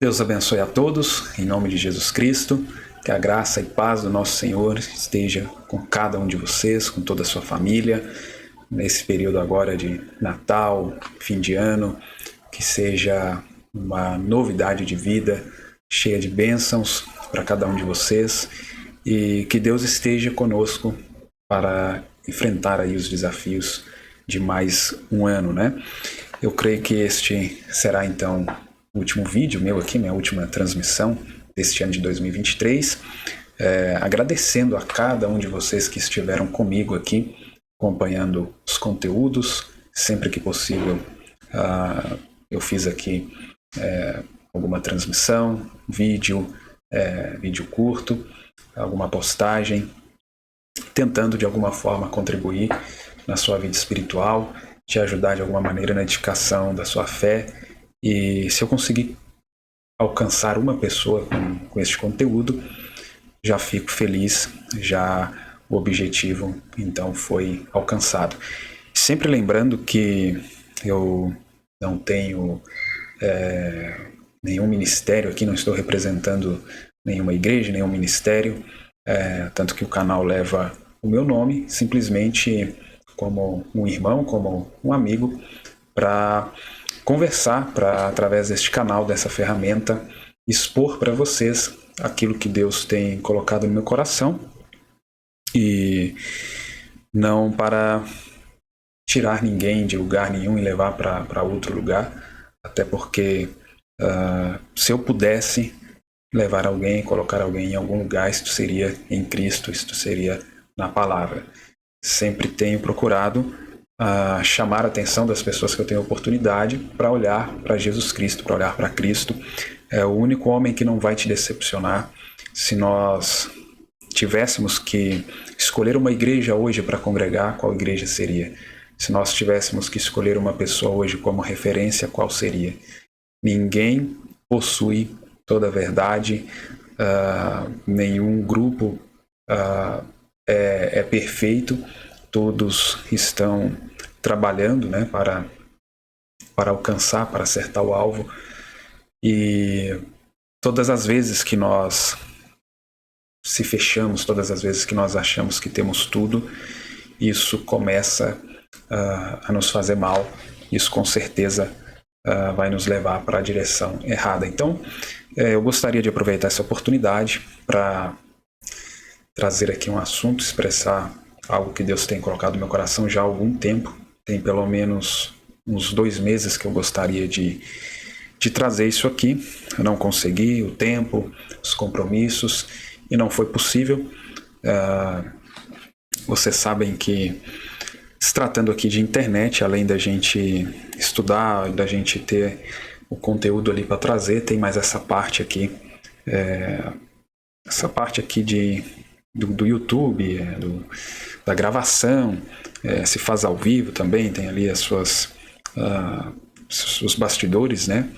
Deus abençoe a todos, em nome de Jesus Cristo. Que a graça e paz do nosso Senhor esteja com cada um de vocês, com toda a sua família, nesse período agora de Natal, fim de ano, que seja uma novidade de vida, cheia de bênçãos para cada um de vocês e que Deus esteja conosco para enfrentar aí os desafios de mais um ano, né? Eu creio que este será então o último vídeo meu aqui, minha última transmissão deste ano de 2023, agradecendo a cada um de vocês que estiveram comigo aqui, acompanhando os conteúdos, sempre que possível eu fiz aqui alguma transmissão, vídeo curto, alguma postagem, tentando de alguma forma contribuir na sua vida espiritual, te ajudar de alguma maneira na edificação da sua fé. E se eu conseguir alcançar uma pessoa com este conteúdo, já fico feliz, já o objetivo então foi alcançado. Sempre lembrando que eu não tenho nenhum ministério aqui, não estou representando nenhuma igreja, nenhum ministério, tanto que o canal leva o meu nome, simplesmente como um irmão, como um amigo, para conversar, para através deste canal, dessa ferramenta, expor para vocês aquilo que Deus tem colocado no meu coração e não para tirar ninguém de lugar nenhum e levar para outro lugar, até porque se eu pudesse levar alguém, colocar alguém em algum lugar, isto seria em Cristo, isto seria na palavra. Sempre tenho procurado chamar a atenção das pessoas que eu tenho oportunidade para olhar para Jesus Cristo, para olhar para Cristo. É o único homem que não vai te decepcionar. Se nós tivéssemos que escolher uma igreja hoje para congregar, qual igreja seria? Se nós tivéssemos que escolher uma pessoa hoje como referência, qual seria? Ninguém possui toda a verdade, nenhum grupo é perfeito, todos estão trabalhando, né, para alcançar, para acertar o alvo. E todas as vezes que nós se fechamos, todas as vezes que nós achamos que temos tudo, isso começa a nos fazer mal. Isso com certeza vai nos levar para a direção errada. Então, eu gostaria de aproveitar essa oportunidade para trazer aqui um assunto, expressar algo que Deus tem colocado no meu coração já há algum tempo. Tem pelo menos uns 2 meses que eu gostaria de trazer isso aqui. Eu não consegui, o tempo, os compromissos, e não foi possível. Vocês sabem que, se tratando aqui de internet, além da gente estudar, da gente ter o conteúdo ali para trazer, tem mais essa parte aqui, do YouTube, da gravação, se faz ao vivo também, tem ali os bastidores, né?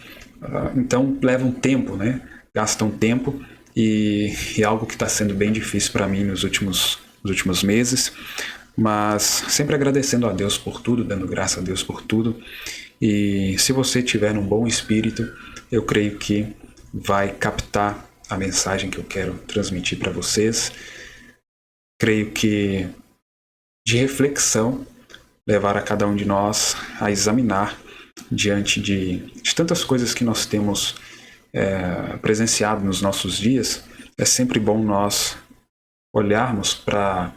Então leva um tempo, né? Gasta um tempo e é algo que está sendo bem difícil para mim nos últimos meses, mas sempre agradecendo a Deus por tudo, dando graça a Deus por tudo. E se você tiver um bom espírito, eu creio que vai captar a mensagem que eu quero transmitir para vocês. Creio que de reflexão, levar a cada um de nós a examinar diante de tantas coisas que nós temos presenciado nos nossos dias. É sempre bom nós olharmos para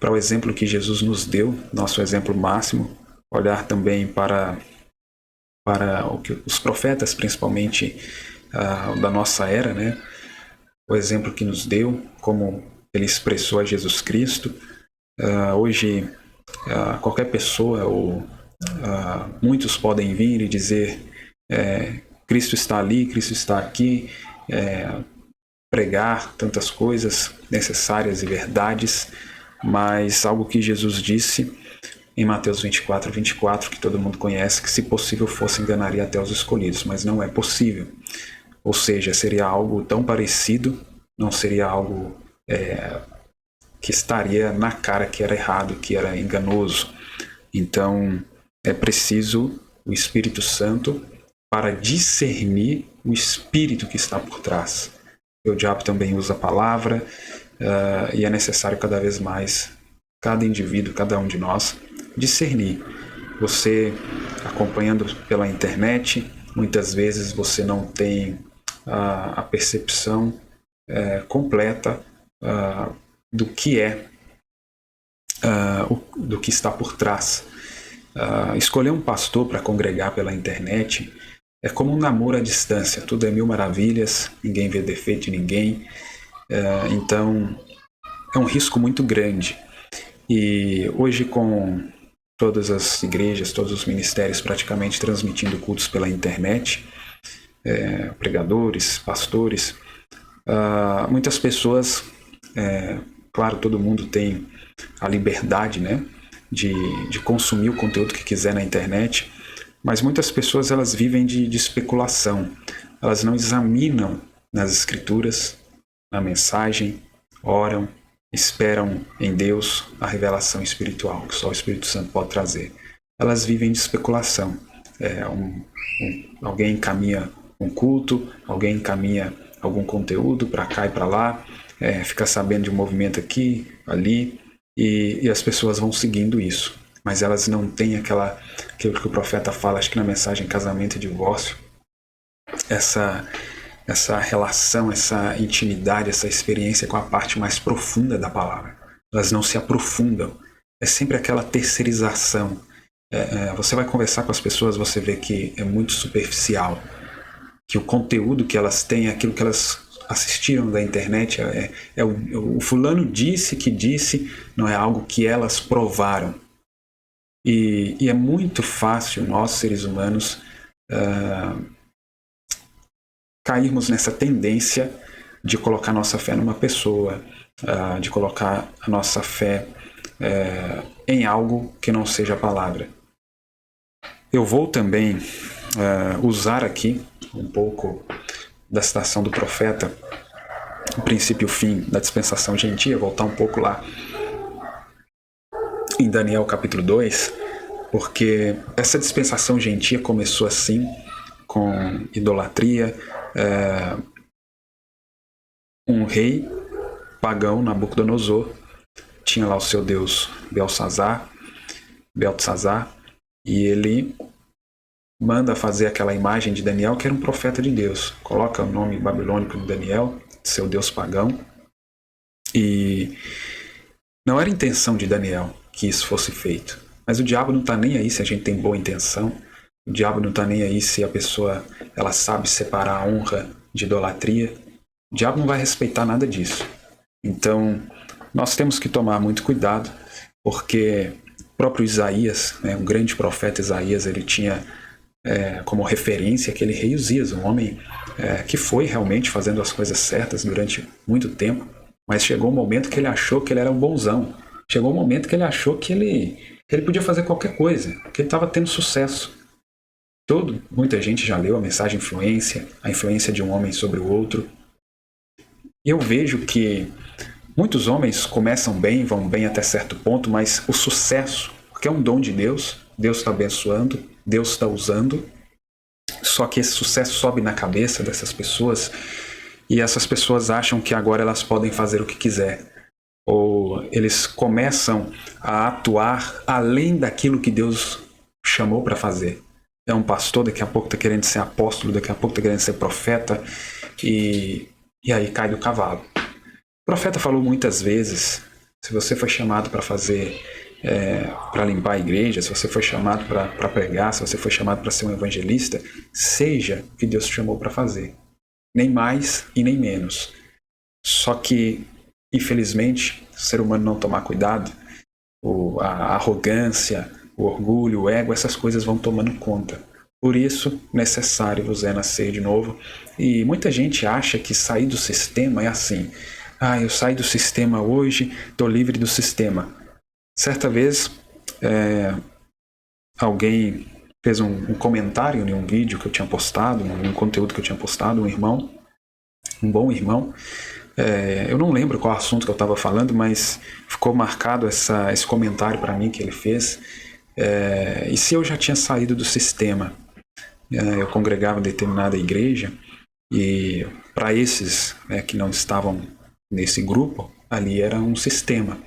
o exemplo que Jesus nos deu, nosso exemplo máximo, olhar também para o que os profetas, principalmente da nossa era, né? O exemplo que nos deu, como ele expressou a Jesus Cristo. Hoje, qualquer pessoa, ou muitos podem vir e dizer Cristo está ali, Cristo está aqui, pregar tantas coisas necessárias e verdades, mas algo que Jesus disse em Mateus 24, que todo mundo conhece, que se possível fosse enganaria até os escolhidos, mas não é possível. Ou seja, seria algo tão parecido, não seria algo que estaria na cara que era errado, que era enganoso. Então, é preciso o Espírito Santo para discernir o espírito que está por trás. O diabo também usa a palavra, e é necessário cada vez mais, cada indivíduo, cada um de nós, discernir. Você, acompanhando pela internet, muitas vezes você não tem a percepção completa do que é, do que está por trás. Escolher um pastor para congregar pela internet é como um namoro à distância. Tudo é mil maravilhas, ninguém vê defeito de ninguém. Então, é um risco muito grande. E hoje, com todas as igrejas, todos os ministérios praticamente transmitindo cultos pela internet, pregadores, pastores, muitas pessoas, claro, todo mundo tem a liberdade, né, de consumir o conteúdo que quiser na internet, mas muitas pessoas elas vivem de especulação. Elas não examinam nas escrituras, na mensagem, oram, esperam em Deus a revelação espiritual que só o Espírito Santo pode trazer. Elas vivem de especulação. Alguém encaminha um culto, alguém encaminha algum conteúdo para cá e para lá, fica sabendo de um movimento aqui, ali, e as pessoas vão seguindo isso. Mas elas não têm aquilo que o profeta fala, acho que na mensagem Casamento e Divórcio, essa relação, essa intimidade, essa experiência com a parte mais profunda da palavra. Elas não se aprofundam. É sempre aquela terceirização. Você vai conversar com as pessoas, você vê que é muito superficial. Que o conteúdo que elas têm, aquilo que elas assistiram da internet, o fulano disse que disse, não é algo que elas provaram. E é muito fácil nós, seres humanos, cairmos nessa tendência de colocar nossa fé numa pessoa, de colocar a nossa fé em algo que não seja a palavra. Eu vou também usar aqui um pouco da citação do profeta, o princípio e o fim da dispensação gentia, voltar um pouco lá em Daniel capítulo 2, porque essa dispensação gentia começou assim, com idolatria. Um rei pagão, Nabucodonosor, tinha lá o seu deus Beltesazar, e ele manda fazer aquela imagem de Daniel, que era um profeta de Deus. Coloca o nome babilônico de Daniel, seu deus pagão, e não era intenção de Daniel que isso fosse feito. Mas o diabo não está nem aí se a gente tem boa intenção. O diabo não está nem aí se a pessoa ela sabe separar a honra de idolatria. O diabo não vai respeitar nada disso. Então, nós temos que tomar muito cuidado, porque o próprio Isaías, o grande profeta Isaías, ele tinha como referência aquele rei Uzias, um homem que foi realmente fazendo as coisas certas durante muito tempo, mas chegou um momento que ele achou que ele era um bonzão. Chegou um momento que ele achou que ele podia fazer qualquer coisa, que ele estava tendo sucesso. Muita gente já leu a mensagem Influência, a influência de um homem sobre o outro. E eu vejo que muitos homens começam bem, vão bem até certo ponto, mas o sucesso, porque é um dom de Deus, Deus está abençoando, Deus está usando, só que esse sucesso sobe na cabeça dessas pessoas e essas pessoas acham que agora elas podem fazer o que quiser. Ou eles começam a atuar além daquilo que Deus chamou para fazer. É um pastor, daqui a pouco está querendo ser apóstolo, daqui a pouco está querendo ser profeta, e aí cai do cavalo. O profeta falou muitas vezes, se você foi chamado para fazer, para limpar a igreja, se você foi chamado para pregar, se você foi chamado para ser um evangelista, seja o que Deus te chamou para fazer. Nem mais e nem menos. Só que, infelizmente, se o ser humano não tomar cuidado, a arrogância, o orgulho, o ego, essas coisas vão tomando conta. Por isso, necessário vos é nascer de novo. E muita gente acha que sair do sistema é assim. Eu saí do sistema hoje, estou livre do sistema. Certa vez, alguém fez um comentário em um vídeo que eu tinha postado, um conteúdo que eu tinha postado, um bom irmão. Eu não lembro qual assunto que eu estava falando, mas ficou marcado esse comentário para mim que ele fez. E se eu já tinha saído do sistema? eu congregava em determinada igreja, e para esses, que não estavam nesse grupo, ali era um sistema.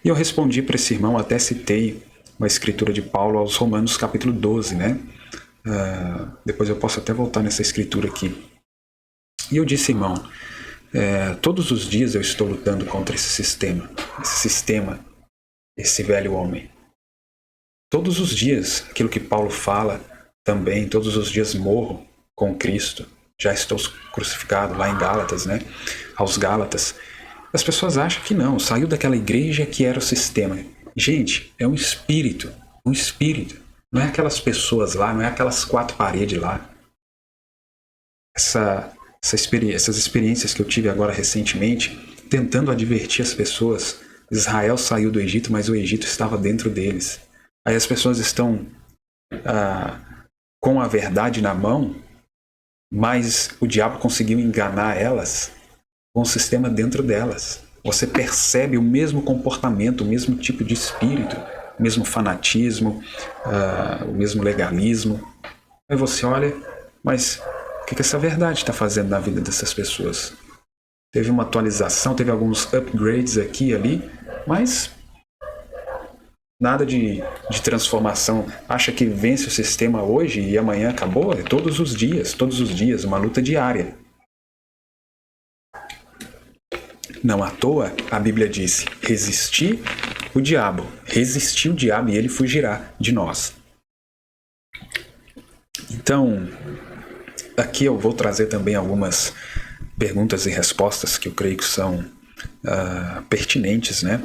E eu respondi para esse irmão, até citei uma escritura de Paulo aos Romanos capítulo 12, né? Depois eu posso até voltar nessa escritura aqui. E eu disse, irmão, todos os dias eu estou lutando contra esse sistema, esse velho homem. Todos os dias, aquilo que Paulo fala também, todos os dias morro com Cristo. Já estou crucificado lá em Gálatas, né? Aos Gálatas. As pessoas acham que não, saiu daquela igreja que era o sistema. Gente, é um espírito, um espírito. Não é aquelas pessoas lá, não é aquelas quatro paredes lá. Essas experiências que eu tive agora recentemente, tentando advertir as pessoas. Israel saiu do Egito, mas o Egito estava dentro deles. Aí as pessoas estão com a verdade na mão, mas o diabo conseguiu enganar elas com o sistema dentro delas. Você percebe o mesmo comportamento, o mesmo tipo de espírito, o mesmo fanatismo, o mesmo legalismo. Aí você olha, mas o que essa verdade está fazendo na vida dessas pessoas? Teve uma atualização, teve alguns upgrades aqui e ali, mas nada de transformação. Acha que vence o sistema hoje e amanhã acabou? É todos os dias, uma luta diária. Não à toa, a Bíblia disse, resistir o diabo e ele fugirá de nós. Então, aqui eu vou trazer também algumas perguntas e respostas que eu creio que são pertinentes, né,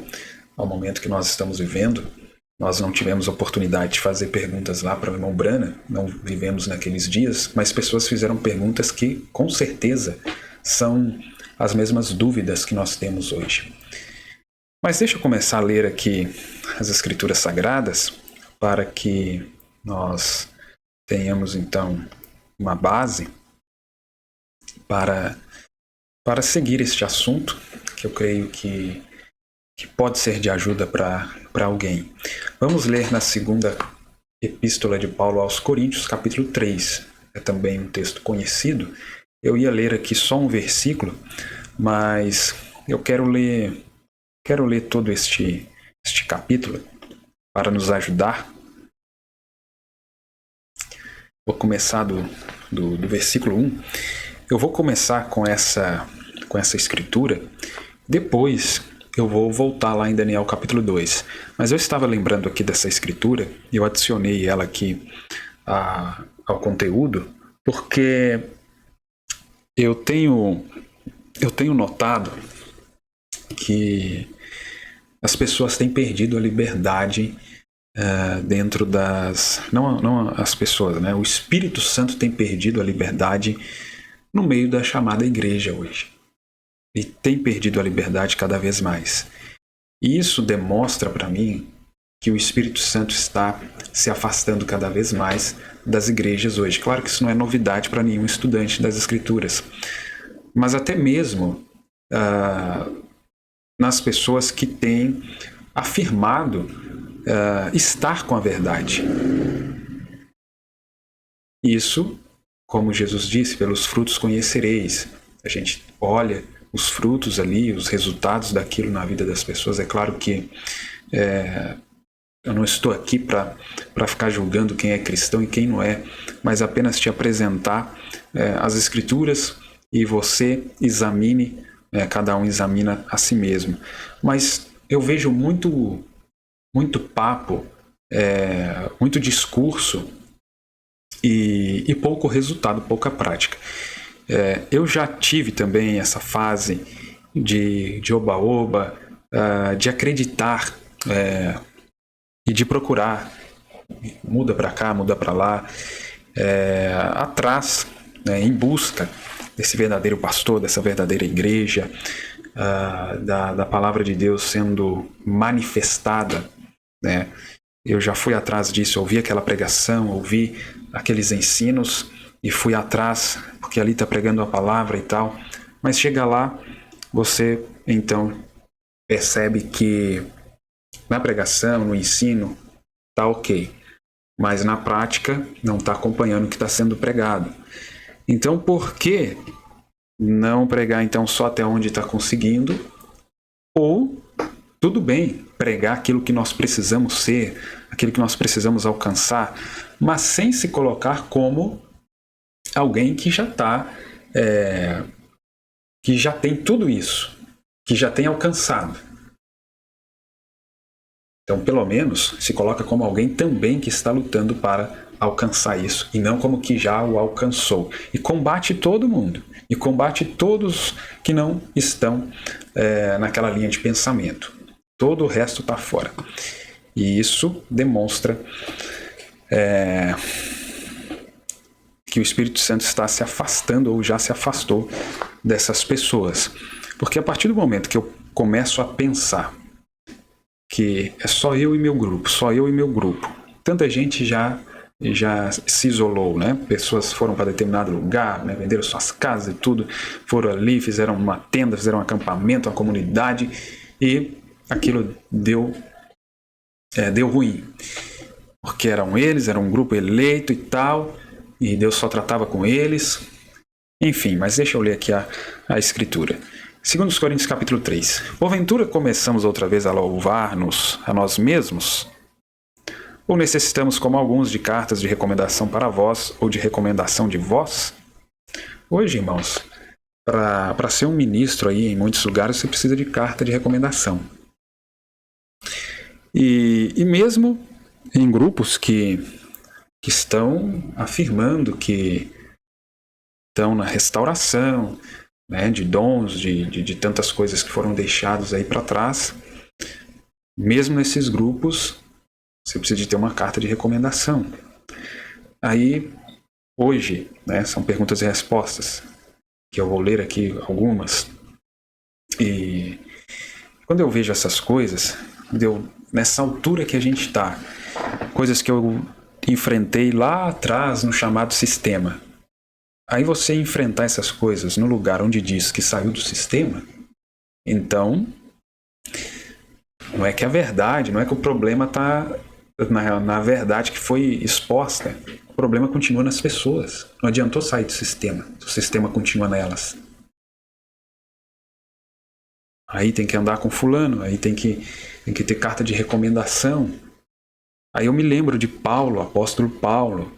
ao momento que nós estamos vivendo. Nós não tivemos oportunidade de fazer perguntas lá para o irmão Brana, não vivemos naqueles dias, mas pessoas fizeram perguntas que, com certeza, são as mesmas dúvidas que nós temos hoje. Mas deixa eu começar a ler aqui as Escrituras Sagradas para que nós tenhamos, então, uma base para seguir este assunto, que eu creio que pode ser de ajuda para alguém. Vamos ler na segunda epístola de Paulo aos Coríntios, capítulo 3. É também um texto conhecido. Eu ia ler aqui só um versículo, mas eu quero ler todo este capítulo para nos ajudar. Vou começar do versículo 1. Eu vou começar com essa escritura, depois eu vou voltar lá em Daniel capítulo 2. Mas eu estava lembrando aqui dessa escritura, e eu adicionei ela aqui ao conteúdo, porque eu tenho notado que as pessoas têm perdido a liberdade dentro das... Não as pessoas, né? O Espírito Santo tem perdido a liberdade no meio da chamada igreja hoje. E tem perdido a liberdade cada vez mais. E isso demonstra para mim que o Espírito Santo está se afastando cada vez mais das igrejas hoje. Claro que isso não é novidade para nenhum estudante das Escrituras, mas até mesmo nas pessoas que têm afirmado estar com a verdade. Isso, como Jesus disse, pelos frutos conhecereis. A gente olha os frutos ali, os resultados daquilo na vida das pessoas. É claro que eu não estou aqui para ficar julgando quem é cristão e quem não é, mas apenas te apresentar as Escrituras e você examine, cada um examina a si mesmo. Mas eu vejo muito papo, muito discurso e pouco resultado, pouca prática. Eu já tive também essa fase de oba-oba, de acreditar e de procurar, muda para cá, muda para lá, atrás, em busca desse verdadeiro pastor, dessa verdadeira igreja, da palavra de Deus sendo manifestada, né? Eu já fui atrás disso, ouvi aquela pregação, ouvi aqueles ensinos e fui atrás, porque ali está pregando a palavra e tal. Mas chega lá, você então percebe que na pregação, no ensino, tá ok. mas na prática não está acompanhando o que está sendo pregado. Então, por que não pregar então só até onde está conseguindo? Ou, tudo bem, pregar aquilo que nós precisamos ser, aquilo que nós precisamos alcançar, mas sem se colocar como alguém que já está, que já tem tudo isso, que já tem alcançado. Então, pelo menos, se coloca como alguém também que está lutando para alcançar isso, e não como que já o alcançou. E combate todo mundo, e combate todos que não estão naquela linha de pensamento. Todo o resto está fora. E isso demonstra que o Espírito Santo está se afastando ou já se afastou dessas pessoas. Porque a partir do momento que eu começo a pensar que é só eu e meu grupo, tanta gente já se isolou, né? Pessoas foram para determinado lugar, né? Venderam suas casas e tudo, foram ali, fizeram uma tenda, fizeram um acampamento, uma comunidade, e aquilo deu ruim. Porque eram eles, era um grupo eleito e tal, e Deus só tratava com eles. Enfim, mas deixa eu ler aqui a Escritura. 2 Coríntios capítulo 3. Porventura começamos outra vez a louvar-nos a nós mesmos? Ou necessitamos, como alguns, de cartas de recomendação para vós, ou de recomendação de vós? Hoje, irmãos, para ser um ministro aí em muitos lugares, você precisa de carta de recomendação. E mesmo em grupos que estão afirmando que estão na restauração, né, de dons, de tantas coisas que foram deixadas aí para trás, mesmo nesses grupos, você precisa de ter uma carta de recomendação. Aí, hoje, né, são perguntas e respostas, que eu vou ler aqui algumas. E quando eu vejo essas coisas, nessa altura que a gente está, coisas que eu enfrentei lá atrás no chamado sistema, aí você enfrentar essas coisas no lugar onde diz que saiu do sistema, então não é que a verdade, não é que o problema está na verdade que foi exposta. O problema continua nas pessoas. Não adiantou sair do sistema, o sistema continua nelas. Aí tem que andar com fulano, aí tem que ter carta de recomendação. Aí eu me lembro de Paulo, apóstolo Paulo.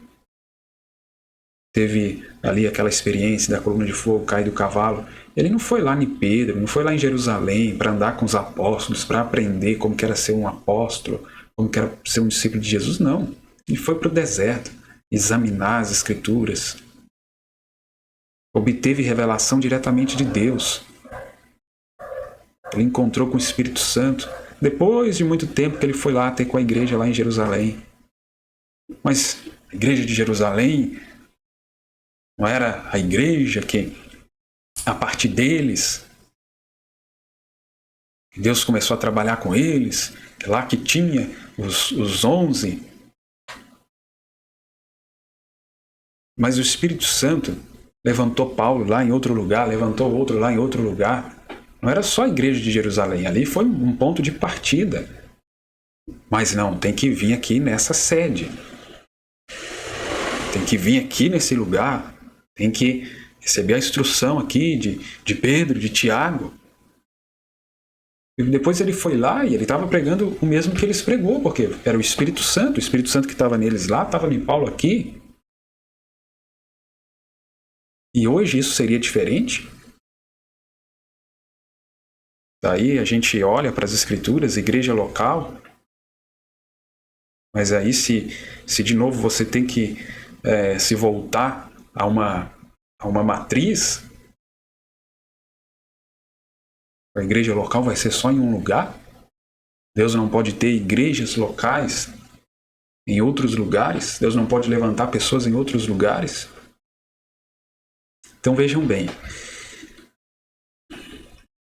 Teve ali aquela experiência da coluna de fogo cair do cavalo. Ele não foi lá em Pedro, não foi lá em Jerusalém para andar com os apóstolos, para aprender como que era ser um apóstolo, como que era ser um discípulo de Jesus, não. Ele foi para o deserto, examinar as Escrituras. Obteve revelação diretamente de Deus. Ele encontrou com o Espírito Santo, depois de muito tempo que ele foi lá ter com a igreja lá em Jerusalém. Mas a igreja de Jerusalém não era a igreja que, a partir deles, Deus começou a trabalhar com eles, lá que tinha os 11. Mas o Espírito Santo levantou Paulo lá em outro lugar, levantou outro lá em outro lugar. Não era só a igreja de Jerusalém, ali foi um ponto de partida. Mas não, tem que vir aqui nessa sede. Tem que vir aqui nesse lugar. Tem que receber a instrução aqui de Pedro, de Tiago. E depois ele foi lá e ele estava pregando o mesmo que eles pregou, porque era o Espírito Santo que estava neles lá, estava em Paulo aqui. E hoje isso seria diferente? Daí a gente olha para as Escrituras, igreja local, mas aí se de novo você tem que se voltar a uma matriz, a igreja local vai ser só em um lugar? Deus não pode ter igrejas locais em outros lugares? Deus não pode levantar pessoas em outros lugares? Então vejam bem.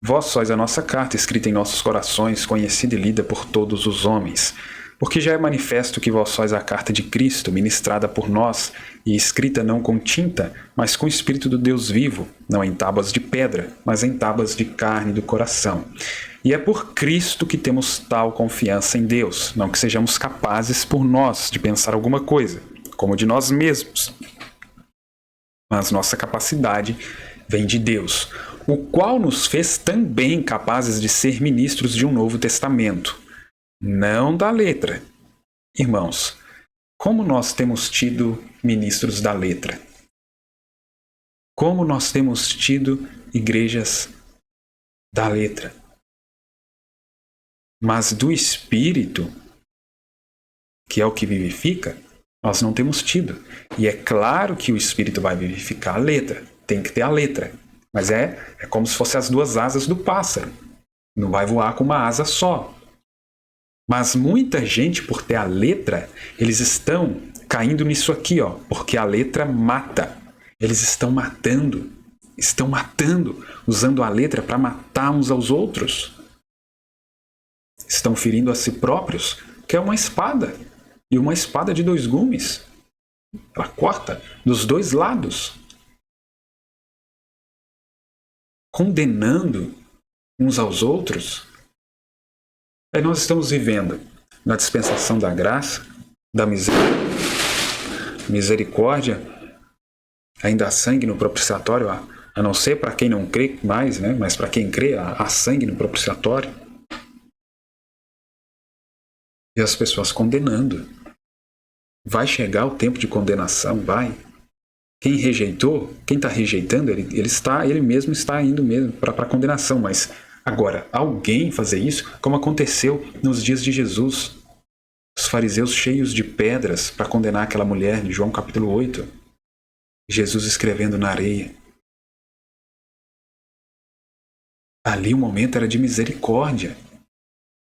Vós sois a nossa carta, escrita em nossos corações, conhecida e lida por todos os homens. Porque já é manifesto que vós sois a carta de Cristo, ministrada por nós, e escrita não com tinta, mas com o Espírito do Deus vivo, não em tábuas de pedra, mas em tábuas de carne do coração. E é por Cristo que temos tal confiança em Deus, não que sejamos capazes por nós de pensar alguma coisa, como de nós mesmos. Mas nossa capacidade vem de Deus, o qual nos fez também capazes de ser ministros de um novo testamento, não da letra. Irmãos, como nós temos tido ministros da letra? Como nós temos tido igrejas da letra? Mas do Espírito, que é o que vivifica, nós não temos tido. E é claro que o Espírito vai vivificar a letra. Tem que ter a letra. Mas é como se fossem as duas asas do pássaro. Não vai voar com uma asa só. Mas muita gente, por ter a letra, eles estão caindo nisso aqui, ó, porque a letra mata. Eles estão matando, usando a letra para matar uns aos outros. Estão ferindo a si próprios, que é uma espada, e uma espada de 2 gumes. Ela corta dos 2 lados, condenando uns aos outros. Aí nós estamos vivendo na dispensação da graça, da misericórdia. Ainda há sangue no propiciatório, a não ser para quem não crê mais, né? Mas para quem crê, há sangue no propiciatório. E as pessoas condenando. Vai chegar o tempo de condenação, vai. Quem rejeitou, quem está rejeitando, ele mesmo está indo mesmo para a condenação. Mas agora, alguém fazer isso, como aconteceu nos dias de Jesus, os fariseus cheios de pedras para condenar aquela mulher, de João capítulo 8, Jesus escrevendo na areia. Ali o momento era de misericórdia.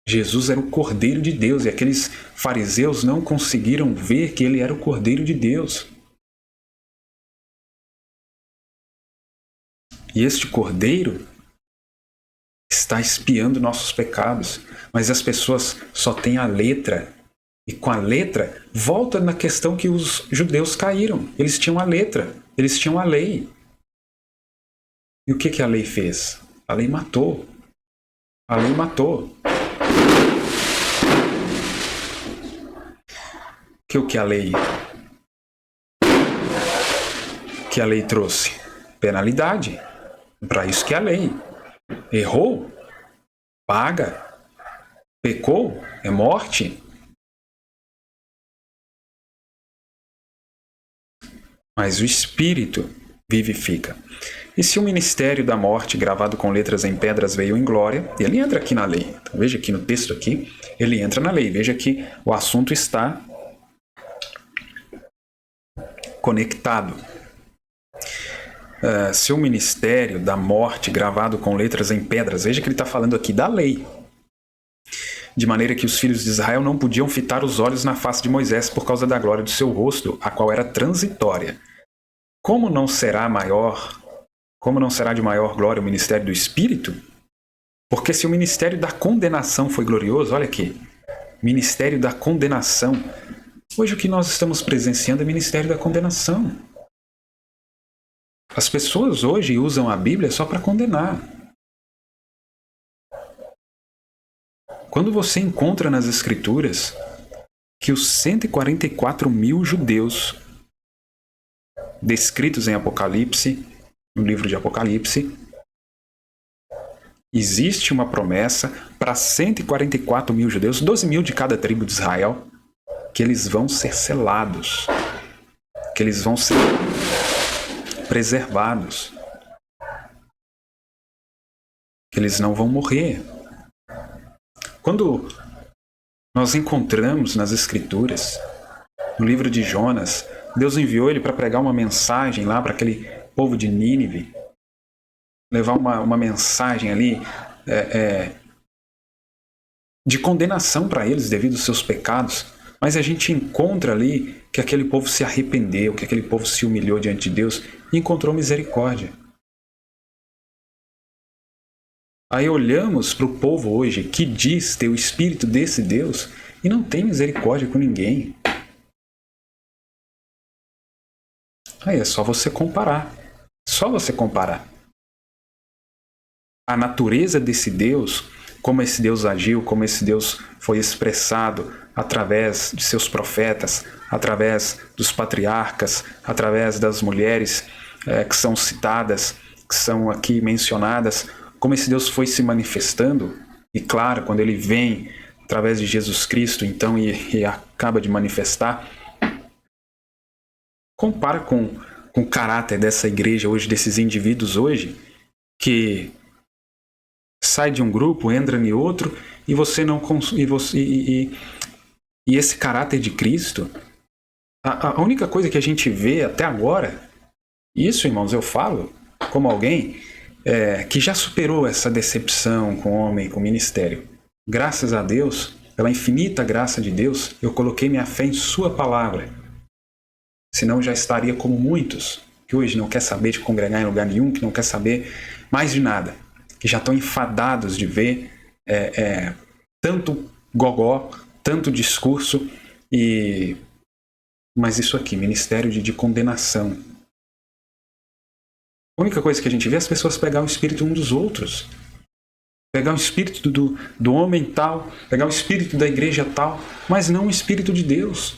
Jesus era o Cordeiro de Deus e aqueles fariseus não conseguiram ver que ele era o Cordeiro de Deus. E este Cordeiro está expiando nossos pecados, mas as pessoas só têm a letra. E com a letra, volta na questão que os judeus caíram. Eles tinham a letra, eles tinham a lei. E o que a lei fez? A lei matou. A lei matou. O que a lei trouxe? Penalidade. Para isso que é a lei. Errou? Paga. Pecou? É morte. Mas o Espírito vivifica. E se o ministério da morte, gravado com letras em pedras, veio em glória, ele entra aqui na lei. Então, veja aqui no texto aqui, ele entra na lei. Veja que o assunto está conectado. Se o ministério da morte, gravado com letras em pedras, veja que ele está falando aqui da lei. De maneira que os filhos de Israel não podiam fitar os olhos na face de Moisés por causa da glória do seu rosto, a qual era transitória. Como não será de maior glória o ministério do Espírito? Porque se o ministério da condenação foi glorioso, olha aqui, ministério da condenação. Hoje o que nós estamos presenciando é o ministério da condenação. As pessoas hoje usam a Bíblia só para condenar. Quando você encontra nas Escrituras que os 144 mil judeus descritos em Apocalipse, no livro de Apocalipse, existe uma promessa para 144 mil judeus, 12 mil de cada tribo de Israel, que eles vão ser selados, que eles vão ser preservados, que eles não vão morrer. Quando nós encontramos nas Escrituras, no livro de Jonas, Deus enviou ele para pregar uma mensagem lá para aquele povo de Nínive, levar uma mensagem ali de condenação para eles devido aos seus pecados. Mas a gente encontra ali que aquele povo se arrependeu, que aquele povo se humilhou diante de Deus e encontrou misericórdia. Aí olhamos para o povo hoje que diz ter o espírito desse Deus e não tem misericórdia com ninguém. Aí é só você comparar. Só você comparar. A natureza desse Deus como esse Deus agiu, como esse Deus foi expressado através de seus profetas, através dos patriarcas, através das mulheres que são citadas, que são aqui mencionadas, como esse Deus foi se manifestando. E claro, quando ele vem através de Jesus Cristo, então, e acaba de manifestar, compara com o caráter dessa igreja hoje, desses indivíduos hoje, que sai de um grupo, entra em outro, e você não e esse caráter de Cristo, a única coisa que a gente vê até agora, isso, irmãos, eu falo como alguém que já superou essa decepção com o homem, com o ministério. Graças a Deus, pela infinita graça de Deus, eu coloquei minha fé em sua palavra. Senão já estaria como muitos, que hoje não quer saber de congregar em lugar nenhum, que não quer saber mais de nada, que já estão enfadados de ver tanto gogó, tanto discurso, mas isso aqui, ministério de condenação. A única coisa que a gente vê é as pessoas pegar o espírito um dos outros. Pegar o espírito do homem tal, pegar o espírito da igreja tal, mas não o espírito de Deus.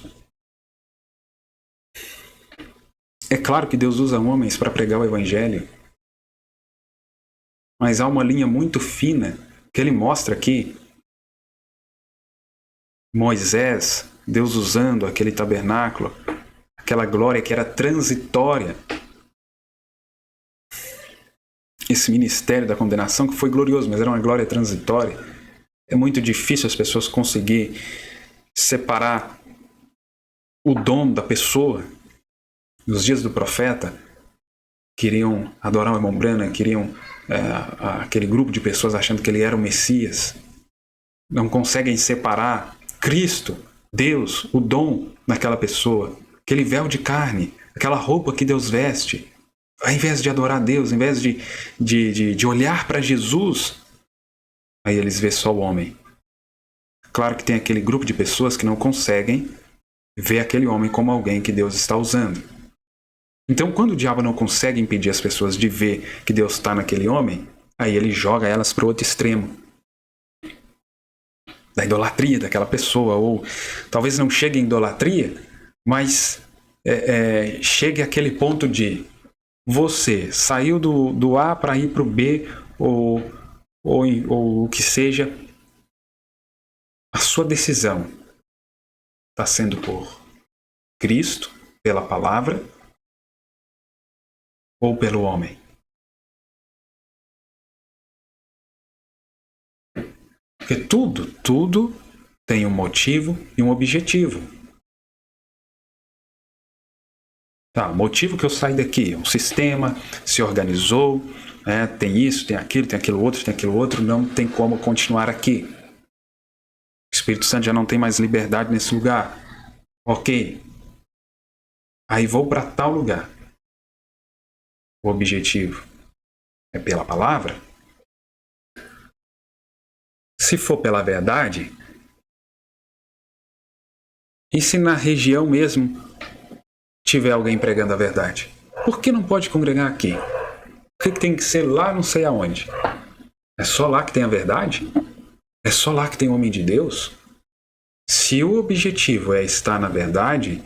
É claro que Deus usa homens para pregar o evangelho, mas há uma linha muito fina que ele mostra aqui. Moisés, Deus usando aquele tabernáculo, aquela glória que era transitória. Esse ministério da condenação que foi glorioso, mas era uma glória transitória. É muito difícil as pessoas conseguirem separar o dom da pessoa. Nos dias do profeta, queriam adorar o irmão Branham, queriam aquele grupo de pessoas achando que ele era o Messias. Não conseguem separar Cristo, Deus, o dom naquela pessoa, aquele véu de carne, aquela roupa que Deus veste. Ao invés de adorar Deus, ao invés de olhar para Jesus, aí eles vê só o homem. Claro que tem aquele grupo de pessoas que não conseguem ver aquele homem como alguém que Deus está usando. Então, quando o diabo não consegue impedir as pessoas de ver que Deus está naquele homem, aí ele joga elas para o outro extremo. Da idolatria daquela pessoa, ou talvez não chegue em idolatria, mas chegue àquele ponto de você saiu do A para ir para o B, ou o que seja, a sua decisão está sendo por Cristo, pela palavra, ou pelo homem. Porque tudo tem um motivo e um objetivo. Tá, o motivo que eu saí daqui, um sistema se organizou, tem isso, tem aquilo outro, não tem como continuar aqui. O Espírito Santo já não tem mais liberdade nesse lugar. Ok. Aí vou para tal lugar. O objetivo é pela palavra? Se for pela verdade, e se na região mesmo tiver alguém pregando a verdade? Por que não pode congregar aqui? Por que tem que ser lá não sei aonde? É só lá que tem a verdade? É só lá que tem o homem de Deus? Se o objetivo é estar na verdade,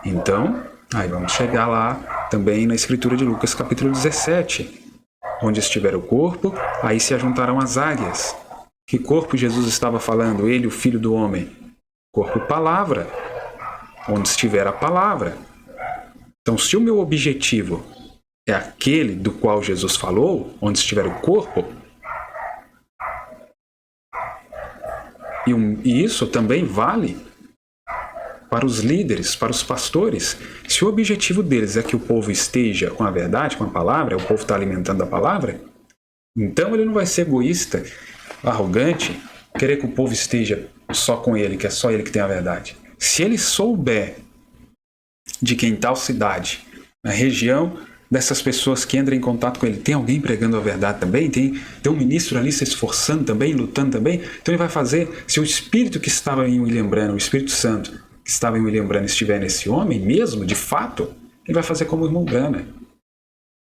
então, aí vamos chegar lá também na escritura de Lucas capítulo 17. Onde estiver o corpo, aí se ajuntarão as águias. Que corpo Jesus estava falando? Ele, o Filho do Homem. Corpo palavra. Onde estiver a palavra. Então, se o meu objetivo é aquele do qual Jesus falou, onde estiver o corpo, e isso também vale para os líderes, para os pastores. Se o objetivo deles é que o povo esteja com a verdade, com a palavra, o povo está alimentando a palavra, então ele não vai ser egoísta, arrogante, querer que o povo esteja só com ele, que é só ele que tem a verdade. Se ele souber de que em tal cidade, na região dessas pessoas que entram em contato com ele, tem alguém pregando a verdade também, tem um ministro ali se esforçando também, lutando também, então ele vai fazer, se o Espírito que estava em William Branham, o Espírito Santo, que estava em William Branham estiver nesse homem mesmo, de fato, ele vai fazer como o irmão Branham.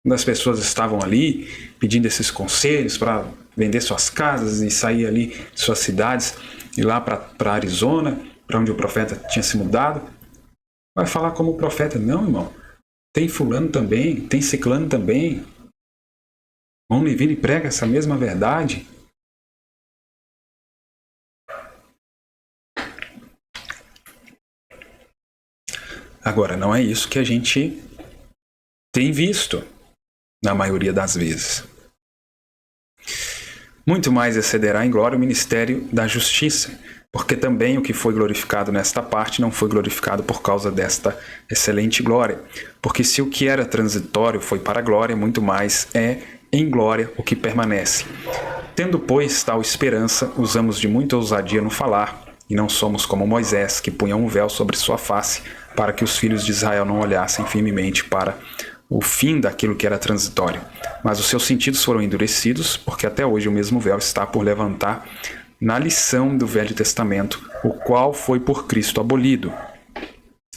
quando as pessoas estavam ali pedindo esses conselhos para vender suas casas e sair ali de suas cidades e lá para Arizona, para onde o profeta tinha se mudado, vai falar como o profeta: não, irmão, tem fulano também, tem ciclano também. Vão vir e prega essa mesma verdade. Agora, não é isso que a gente tem visto na maioria das vezes. Muito mais excederá em glória o ministério da justiça, porque também o que foi glorificado nesta parte não foi glorificado por causa desta excelente glória. Porque se o que era transitório foi para a glória, muito mais é em glória o que permanece. Tendo, pois, tal esperança, usamos de muita ousadia no falar, e não somos como Moisés, que punha um véu sobre sua face, para que os filhos de Israel não olhassem firmemente para o fim daquilo que era transitório. Mas os seus sentidos foram endurecidos, porque até hoje o mesmo véu está por levantar na lição do Velho Testamento, o qual foi por Cristo abolido.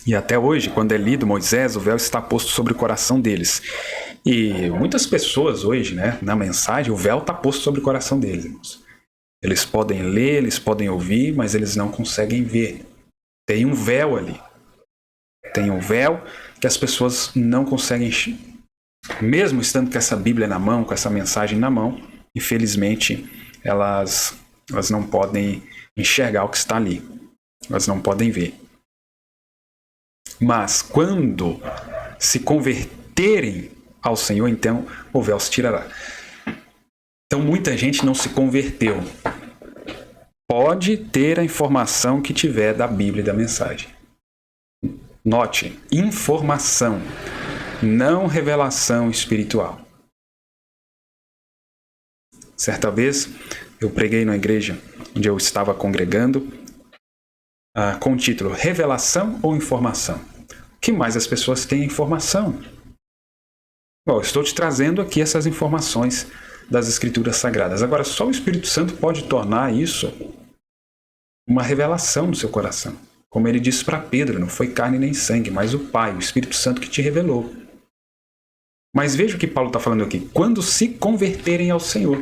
E até hoje, quando é lido Moisés, o véu está posto sobre o coração deles. E muitas pessoas hoje, na mensagem, o véu está posto sobre o coração deles, irmãos. Eles podem ler, eles podem ouvir, mas eles não conseguem ver. Tem um véu ali. Tem um véu que as pessoas não conseguem, mesmo estando com essa Bíblia na mão, com essa mensagem na mão, infelizmente elas não podem enxergar o que está ali. Elas não podem ver. Mas quando se converterem ao Senhor, então o véu se tirará. Então muita gente não se converteu. Pode ter a informação que tiver da Bíblia e da mensagem. Note, informação, não revelação espiritual. Certa vez eu preguei na igreja onde eu estava congregando com o título Revelação ou Informação? O que mais as pessoas têm informação? Bom, eu estou te trazendo aqui essas informações das Escrituras Sagradas. Agora, só o Espírito Santo pode tornar isso uma revelação no seu coração. Como ele disse para Pedro, não foi carne nem sangue, mas o Pai, o Espírito Santo que te revelou. Mas veja o que Paulo está falando aqui. Quando se converterem ao Senhor.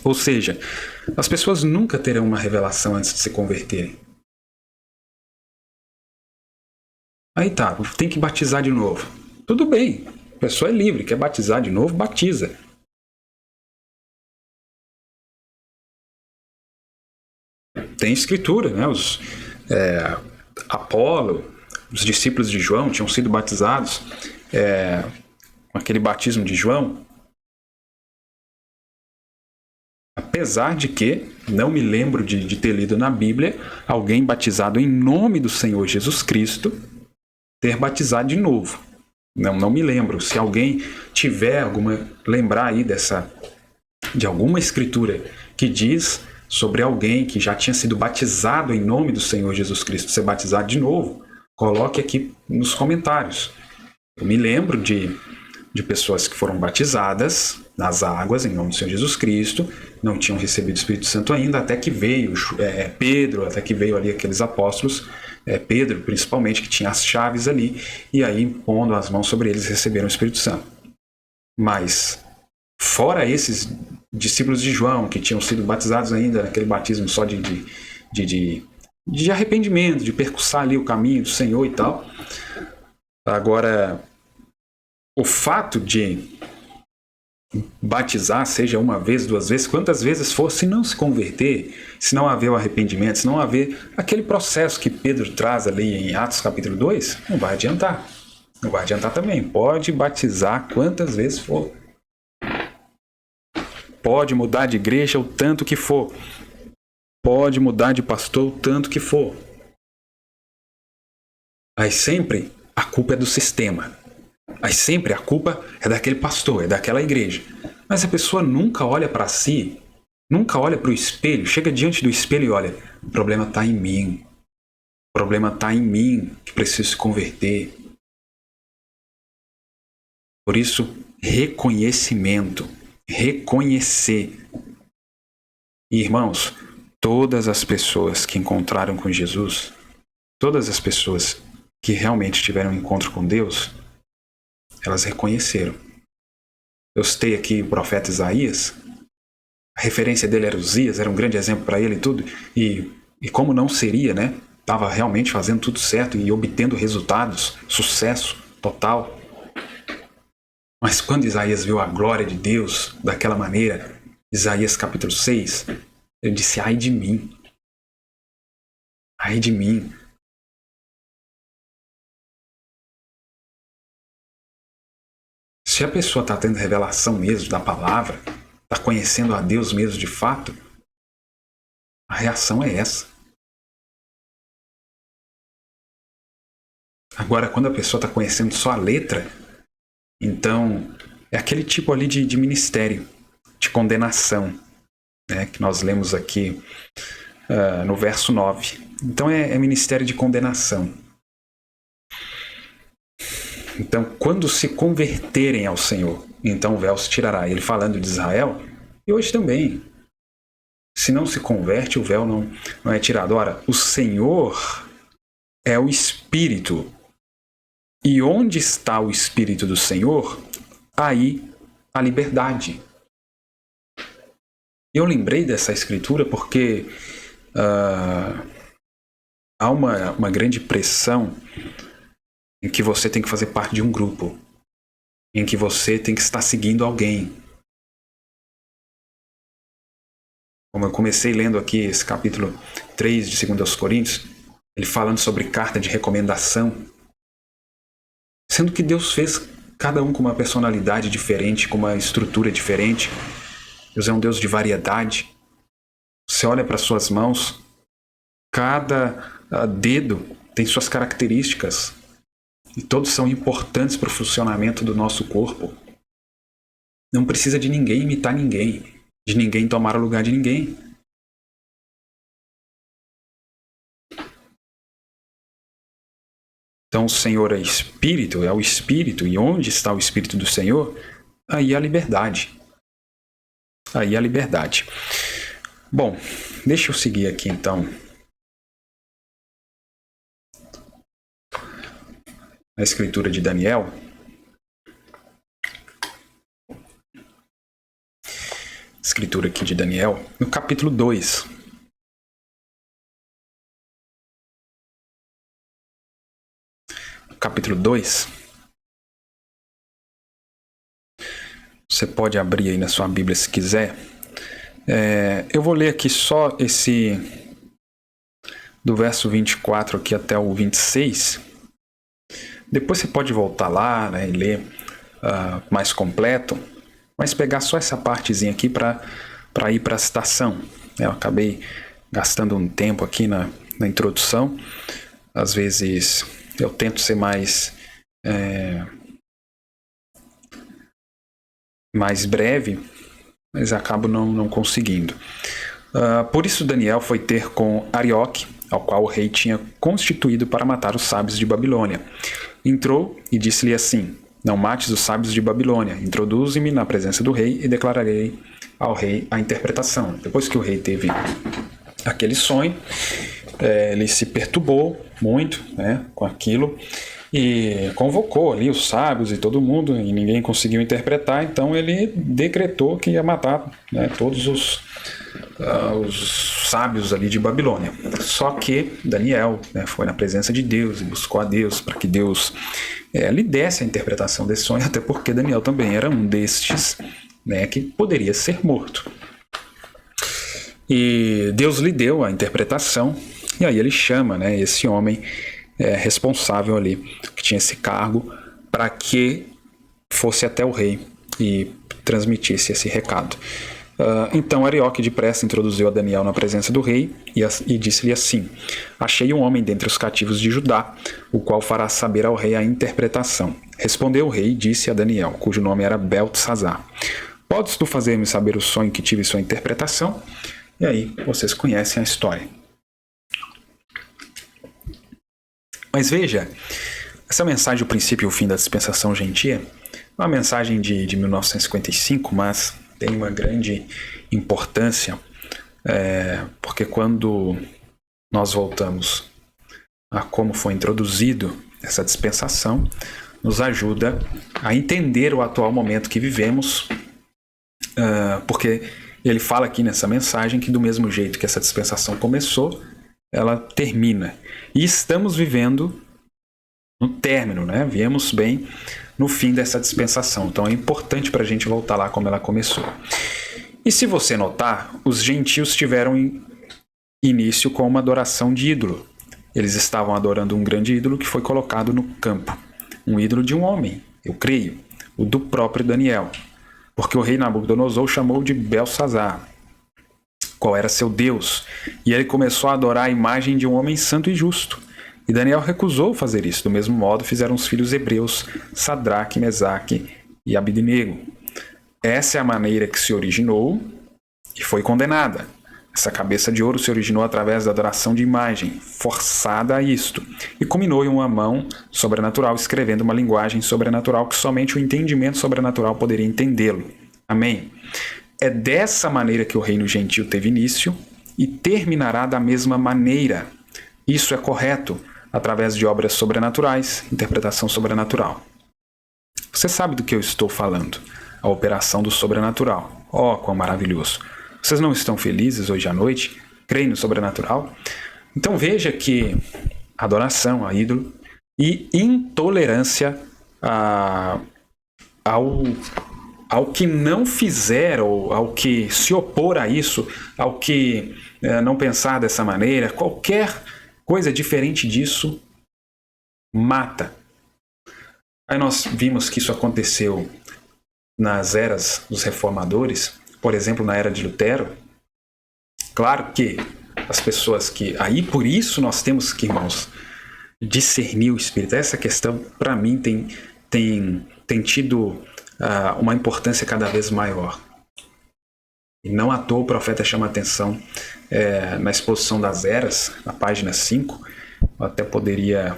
Ou seja, as pessoas nunca terão uma revelação antes de se converterem. Aí tá, tem que batizar de novo. Tudo bem, a pessoa é livre, quer batizar de novo, batiza. Tem escritura, Apolo, os discípulos de João tinham sido batizados com aquele batismo de João. Apesar de que, não me lembro de ter lido na Bíblia, alguém batizado em nome do Senhor Jesus Cristo ter batizado de novo. Não me lembro. Se alguém tiver lembrar aí de alguma escritura que diz sobre alguém que já tinha sido batizado em nome do Senhor Jesus Cristo ser batizado de novo, coloque aqui nos comentários. Eu me lembro de pessoas que foram batizadas nas águas em nome do Senhor Jesus Cristo, não tinham recebido o Espírito Santo ainda, até que veio Pedro, até que veio ali aqueles apóstolos, Pedro principalmente, que tinha as chaves ali, e aí impondo as mãos sobre eles receberam o Espírito Santo. Mas, fora esses discípulos de João, que tinham sido batizados ainda naquele batismo só de arrependimento, de percussar ali o caminho do Senhor e tal. Agora, o fato de batizar, seja uma vez, duas vezes, quantas vezes for, se não se converter, se não haver o arrependimento, se não haver aquele processo que Pedro traz ali em Atos capítulo 2, não vai adiantar. Não vai adiantar também. Pode batizar quantas vezes for. Pode mudar de igreja o tanto que for. Pode mudar de pastor o tanto que for. Mas sempre a culpa é do sistema. Mas sempre a culpa é daquele pastor, é daquela igreja. Mas a pessoa nunca olha para si, nunca olha para o espelho, chega diante do espelho e olha, o problema está em mim. O problema está em mim, que preciso se converter. Por isso, reconhecimento. Reconhecer. E, irmãos, todas as pessoas que encontraram com Jesus, todas as pessoas que realmente tiveram um encontro com Deus, elas reconheceram Eu citei aqui o profeta Isaías. A referência dele era Uzias, era um grande exemplo para ele e tudo. E como não seria, né? Estava realmente fazendo tudo certo e obtendo resultados, sucesso total. Mas quando Isaías viu a glória de Deus daquela maneira, Isaías capítulo 6, ele disse: ai de mim. Ai de mim. Se a pessoa está tendo revelação mesmo da palavra, está conhecendo a Deus mesmo de fato, a reação é essa. Agora, quando a pessoa está conhecendo só a letra, então é aquele tipo ali de ministério, de condenação, né, que nós lemos aqui no verso 9. Então é ministério de condenação. Então, quando se converterem ao Senhor, então o véu se tirará. Ele falando de Israel, e hoje também. Se não se converte, o véu não é tirado. Ora, o Senhor é o Espírito. E onde está o Espírito do Senhor, aí a liberdade. Eu lembrei dessa escritura porque há uma grande pressão em que você tem que fazer parte de um grupo, em que você tem que estar seguindo alguém. Como eu comecei lendo aqui esse capítulo 3 de 2 Coríntios, ele falando sobre carta de recomendação, sendo que Deus fez cada um com uma personalidade diferente, com uma estrutura diferente. Deus é um Deus de variedade. Você olha para suas mãos, cada dedo tem suas características. E todos são importantes para o funcionamento do nosso corpo. Não precisa de ninguém imitar ninguém, de ninguém tomar o lugar de ninguém. Então o Senhor é Espírito, é o Espírito, e onde está o Espírito do Senhor, aí há liberdade. Aí há liberdade. Bom, deixa eu seguir aqui então. A escritura de Daniel. Escritura aqui de Daniel, no capítulo 2. Capítulo 2. Você pode abrir aí na sua Bíblia se quiser. Eu vou ler aqui só esse do verso 24 aqui até o 26. Depois você pode voltar lá, né, e ler mais completo, mas pegar só essa partezinha aqui para ir para a citação. Eu acabei gastando um tempo aqui na introdução. Às vezes eu tento ser mais breve, mas acabo não conseguindo. Por isso Daniel foi ter com Arioque, ao qual o rei tinha constituído para matar os sábios de Babilônia. Entrou e disse-lhe assim: não mates os sábios de Babilônia, introduze-me na presença do rei e declararei ao rei a interpretação. Depois que o rei teve aquele sonho, ele se perturbou muito, né, com aquilo e convocou ali os sábios e todo mundo, e ninguém conseguiu interpretar. Então ele decretou que ia matar, né, todos os sábios ali de Babilônia. Só que Daniel, né, foi na presença de Deus e buscou a Deus para que Deus lhe desse a interpretação desse sonho, até porque Daniel também era um destes, né, que poderia ser morto. E Deus lhe deu a interpretação, e aí ele chama, né, esse homem responsável ali, que tinha esse cargo, para que fosse até o rei e transmitisse esse recado. Então Arioque depressa introduziu a Daniel na presença do rei e disse-lhe assim: achei um homem dentre os cativos de Judá, o qual fará saber ao rei a interpretação. Respondeu o rei e disse a Daniel, cujo nome era Beltesazar: podes tu fazer-me saber o sonho que tive e sua interpretação? E aí vocês conhecem a história. Mas veja, essa mensagem, o princípio e o fim da dispensação gentia, é uma mensagem de 1955, mas tem uma grande importância, porque quando nós voltamos a como foi introduzido essa dispensação, nos ajuda a entender o atual momento que vivemos, porque ele fala aqui nessa mensagem que do mesmo jeito que essa dispensação começou, ela termina. E estamos vivendo no término, né? Viemos bem no fim dessa dispensação. Então é importante para a gente voltar lá como ela começou. E se você notar, os gentios tiveram início com uma adoração de ídolo. Eles estavam adorando um grande ídolo que foi colocado no campo. Um ídolo de um homem, eu creio, o do próprio Daniel. Porque o rei Nabucodonosor chamou de Belsazar, qual era seu Deus. E ele começou a adorar a imagem de um homem santo e justo. E Daniel recusou fazer isso. Do mesmo modo fizeram os filhos hebreus, Sadraque, Mesaque e Abednego. Essa é a maneira que se originou e foi condenada. Essa cabeça de ouro se originou através da adoração de imagem, forçada a isto, e culminou em uma mão sobrenatural escrevendo uma linguagem sobrenatural que somente o entendimento sobrenatural poderia entendê-lo. Amém? É dessa maneira que o reino gentil teve início e terminará da mesma maneira. Isso é correto, através de obras sobrenaturais, interpretação sobrenatural. Você sabe do que eu estou falando? A operação do sobrenatural. Oh, quão maravilhoso! Vocês não estão felizes hoje à noite? Creem no sobrenatural? Então veja que adoração a ídolo e intolerância ao que não fizer, ou ao que se opor a isso, ao que não pensar dessa maneira, qualquer coisa diferente disso mata. Aí nós vimos que isso aconteceu nas eras dos reformadores, por exemplo, na era de Lutero. Claro que as pessoas que... Aí, por isso, nós temos que, irmãos, discernir o Espírito. Essa questão, para mim, tem tido uma importância cada vez maior. E não à toa o profeta chama a atenção na exposição das eras, na página 5. Eu até poderia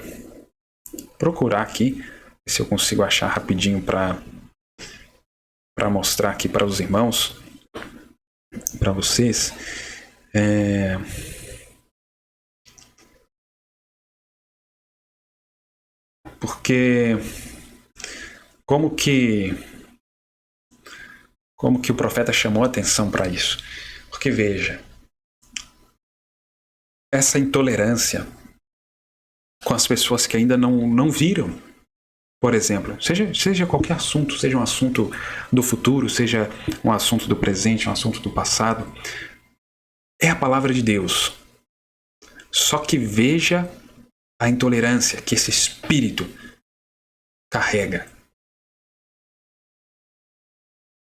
procurar aqui, se eu consigo achar rapidinho para mostrar aqui para os irmãos, para vocês. Porque como que o profeta chamou a atenção para isso? Porque veja, essa intolerância com as pessoas que ainda não viram, por exemplo, seja qualquer assunto, seja um assunto do futuro, seja um assunto do presente, um assunto do passado, é a palavra de Deus. Só que veja a intolerância que esse espírito carrega.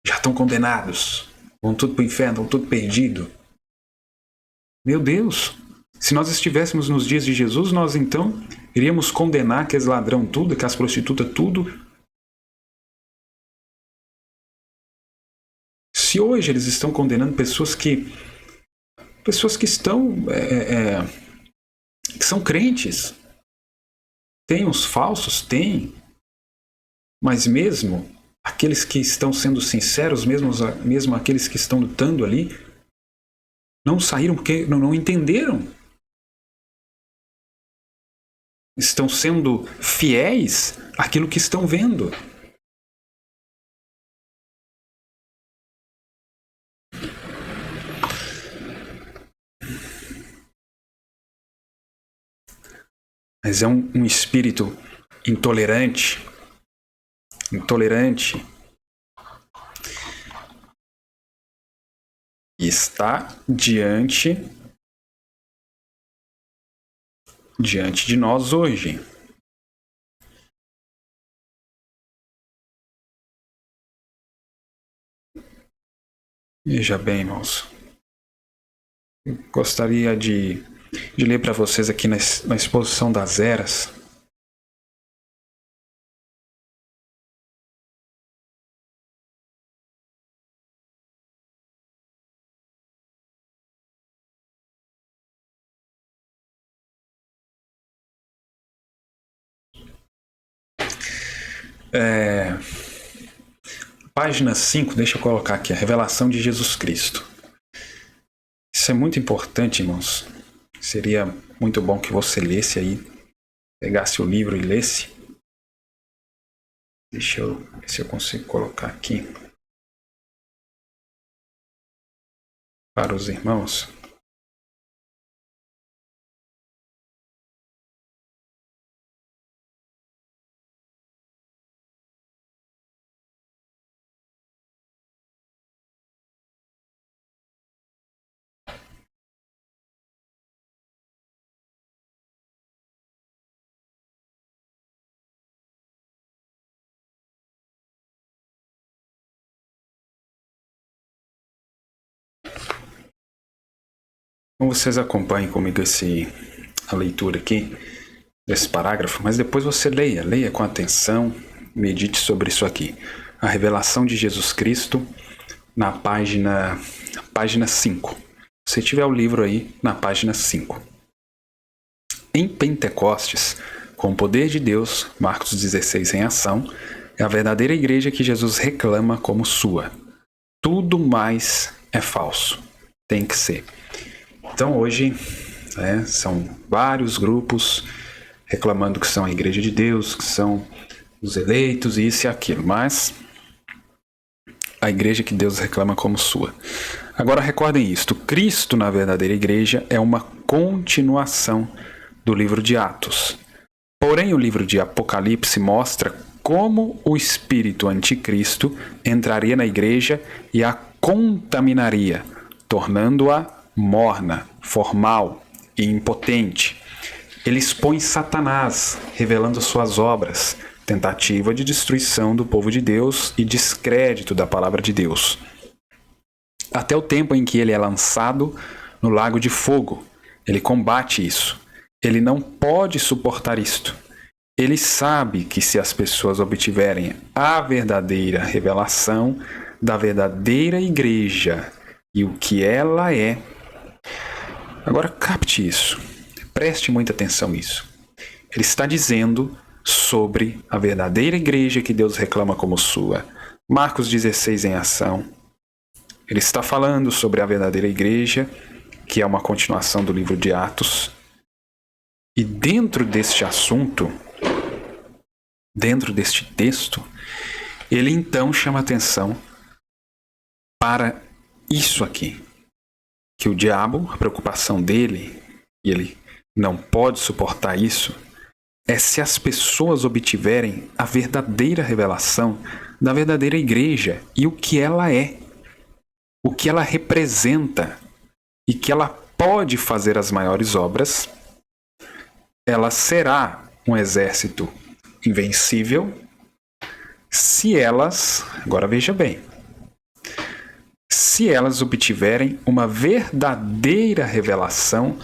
Já estão condenados, vão tudo para o inferno, vão tudo perdido. Meu Deus! Se nós estivéssemos nos dias de Jesus, nós então iríamos condenar aqueles ladrão tudo, aquelas prostitutas tudo. Se hoje eles estão condenando pessoas que estão que são crentes, tem os falsos, tem, mas mesmo aqueles que estão sendo sinceros, mesmo aqueles que estão lutando ali, não saíram porque não entenderam. Estão sendo fiéis àquilo que estão vendo. Mas é um espírito intolerante, e está diante de nós hoje. Veja bem, irmãos. Eu gostaria de ler para vocês aqui na exposição das eras. Página 5, deixa eu colocar aqui, a revelação de Jesus Cristo. Isso é muito importante, irmãos. Seria muito bom que você lesse aí, pegasse o livro e lesse. Deixa eu ver se eu consigo colocar aqui para os irmãos. Então vocês acompanhem comigo a leitura aqui desse parágrafo, mas depois você leia com atenção, medite sobre isso aqui. A revelação de Jesus Cristo na página 5. Se tiver o livro aí, na página 5. Em Pentecostes, com o poder de Deus, Marcos 16 em ação, é a verdadeira igreja que Jesus reclama como sua. Tudo mais é falso. Tem que ser. Então hoje, são vários grupos reclamando que são a igreja de Deus, que são os eleitos, isso e aquilo, mas a igreja que Deus reclama como sua. Agora recordem isto, Cristo na verdadeira igreja é uma continuação do livro de Atos. Porém, o livro de Apocalipse mostra como o espírito anticristo entraria na igreja e a contaminaria, tornando-a morna, formal e impotente. Ele expõe Satanás, revelando suas obras, tentativa de destruição do povo de Deus e descrédito da palavra de Deus. Até o tempo em que ele é lançado no lago de fogo, ele combate isso. Ele não pode suportar isto. Ele sabe que se as pessoas obtiverem a verdadeira revelação da verdadeira igreja e o que ela é. Agora capte isso. Preste muita atenção nisso. Ele está dizendo sobre a verdadeira igreja que Deus reclama como sua. Marcos 16 em ação. Ele está falando sobre a verdadeira igreja, que é uma continuação do livro de Atos. E dentro deste assunto, dentro deste texto, ele então chama atenção para isso aqui. Que o diabo, a preocupação dele, e ele não pode suportar isso, é se as pessoas obtiverem a verdadeira revelação da verdadeira igreja e o que ela é, o que ela representa e que ela pode fazer as maiores obras. Ela será um exército invencível se elas, agora veja bem, se elas obtiverem uma verdadeira revelação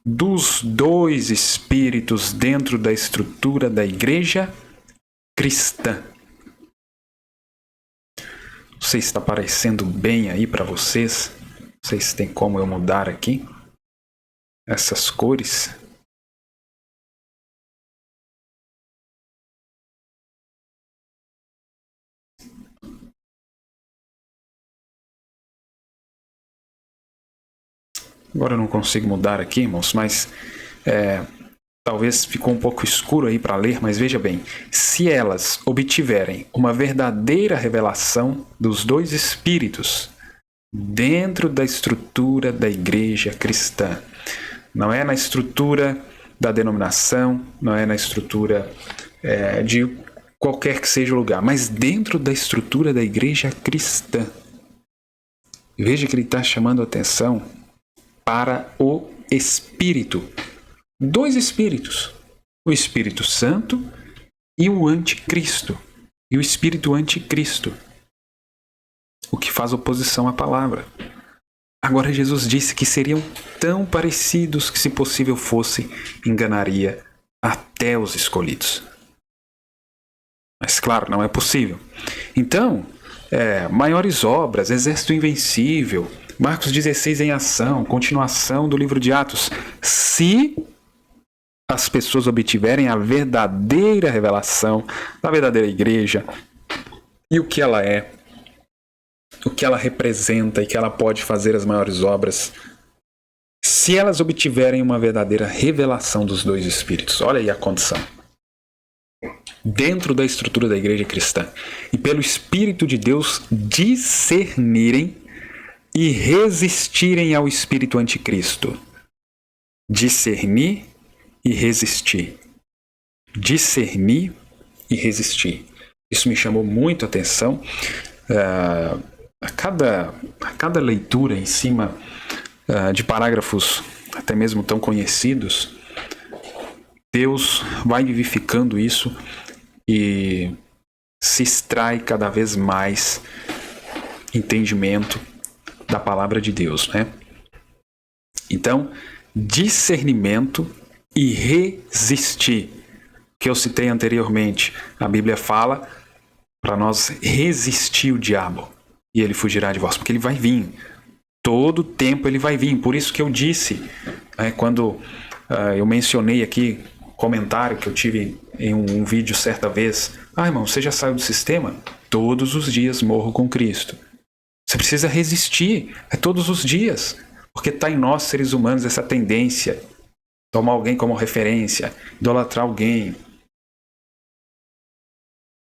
dos dois espíritos dentro da estrutura da igreja cristã. Não sei se está aparecendo bem aí para vocês. Não sei se tem como eu mudar aqui essas cores. Agora eu não consigo mudar aqui, irmãos, mas talvez ficou um pouco escuro aí para ler, mas veja bem, se elas obtiverem uma verdadeira revelação dos dois espíritos dentro da estrutura da igreja cristã, não é na estrutura da denominação, não é na estrutura de qualquer que seja o lugar, mas dentro da estrutura da igreja cristã. Veja que ele está chamando a atenção para o Espírito. Dois Espíritos. O Espírito Santo e o Anticristo. E o Espírito Anticristo. O que faz oposição à palavra. Agora Jesus disse que seriam tão parecidos que, se possível fosse, enganaria até os escolhidos. Mas claro, não é possível. Então, maiores obras, exército invencível, Marcos 16 em ação, continuação do livro de Atos. Se as pessoas obtiverem a verdadeira revelação da verdadeira igreja e o que ela é, o que ela representa e que ela pode fazer as maiores obras, se elas obtiverem uma verdadeira revelação dos dois espíritos. Olha aí a condição. dentro da estrutura da igreja cristã e pelo Espírito de Deus discernirem e resistirem ao espírito anticristo. Discernir e resistir. Discernir e resistir. Isso me chamou muito a atenção. A cada leitura em cima de parágrafos até mesmo tão conhecidos, Deus vai vivificando isso e se extrai cada vez mais entendimento da palavra de Deus, né? Então, discernimento e resistir, que eu citei anteriormente. A Bíblia fala para nós resistir o diabo e ele fugirá de vós, porque ele vai vir. Todo tempo ele vai vir. Por isso que eu disse, quando eu mencionei aqui o comentário que eu tive em um vídeo certa vez: irmão, você já saiu do sistema? Todos os dias morro com Cristo. Você precisa resistir, todos os dias, porque está em nós, seres humanos, essa tendência. Tomar alguém como referência, idolatrar alguém.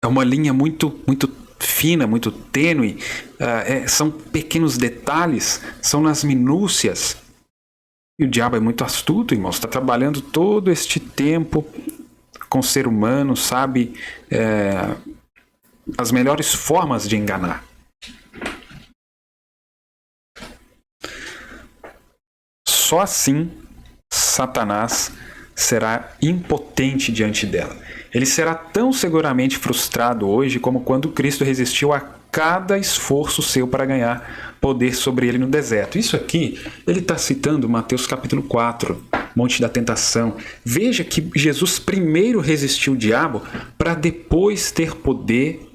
É uma linha muito, muito fina, muito tênue. São pequenos detalhes, são nas minúcias. E o diabo é muito astuto, irmãos. Está trabalhando todo este tempo com o ser humano, sabe as melhores formas de enganar. Só assim Satanás será impotente diante dela. Ele será tão seguramente frustrado hoje como quando Cristo resistiu a cada esforço seu para ganhar poder sobre ele no deserto. Isso aqui, ele está citando Mateus capítulo 4, Monte da Tentação. Veja que Jesus primeiro resistiu o diabo para depois ter poder,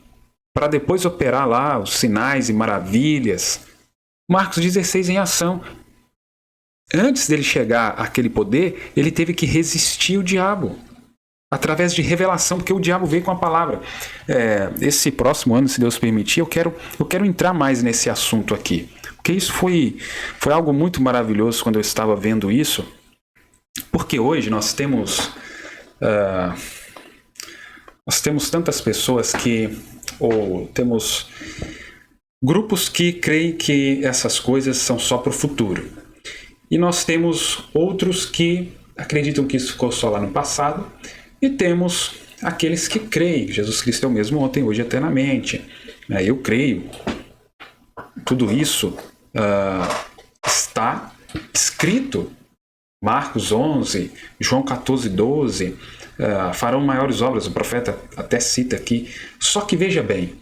para depois operar lá os sinais e maravilhas. Marcos 16 em ação. Antes dele chegar àquele poder, ele teve que resistir o diabo. Através de revelação, porque o diabo veio com a palavra. Esse próximo ano, se Deus permitir, eu quero entrar mais nesse assunto aqui. Porque isso foi algo muito maravilhoso quando eu estava vendo isso. Porque hoje nós temos tantas pessoas ou temos grupos que creem que essas coisas são só para o futuro. E nós temos outros que acreditam que isso ficou só lá no passado. E temos aqueles que creem que Jesus Cristo é o mesmo ontem, hoje e eternamente. Eu creio. Tudo isso está escrito. Marcos 11, João 14, 12. Farão maiores obras, o profeta até cita aqui. Só que veja bem,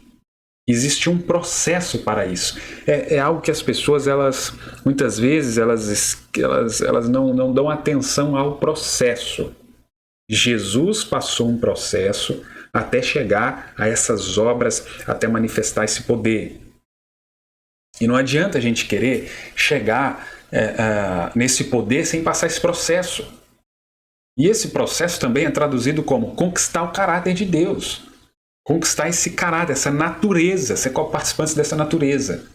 existe um processo para isso. É algo que as pessoas, muitas vezes, elas não dão atenção ao processo. Jesus passou um processo até chegar a essas obras, até manifestar esse poder. E não adianta a gente querer chegar nesse poder sem passar esse processo. E esse processo também é traduzido como conquistar o caráter de Deus. Conquistar esse caráter, essa natureza, ser co-participante dessa natureza.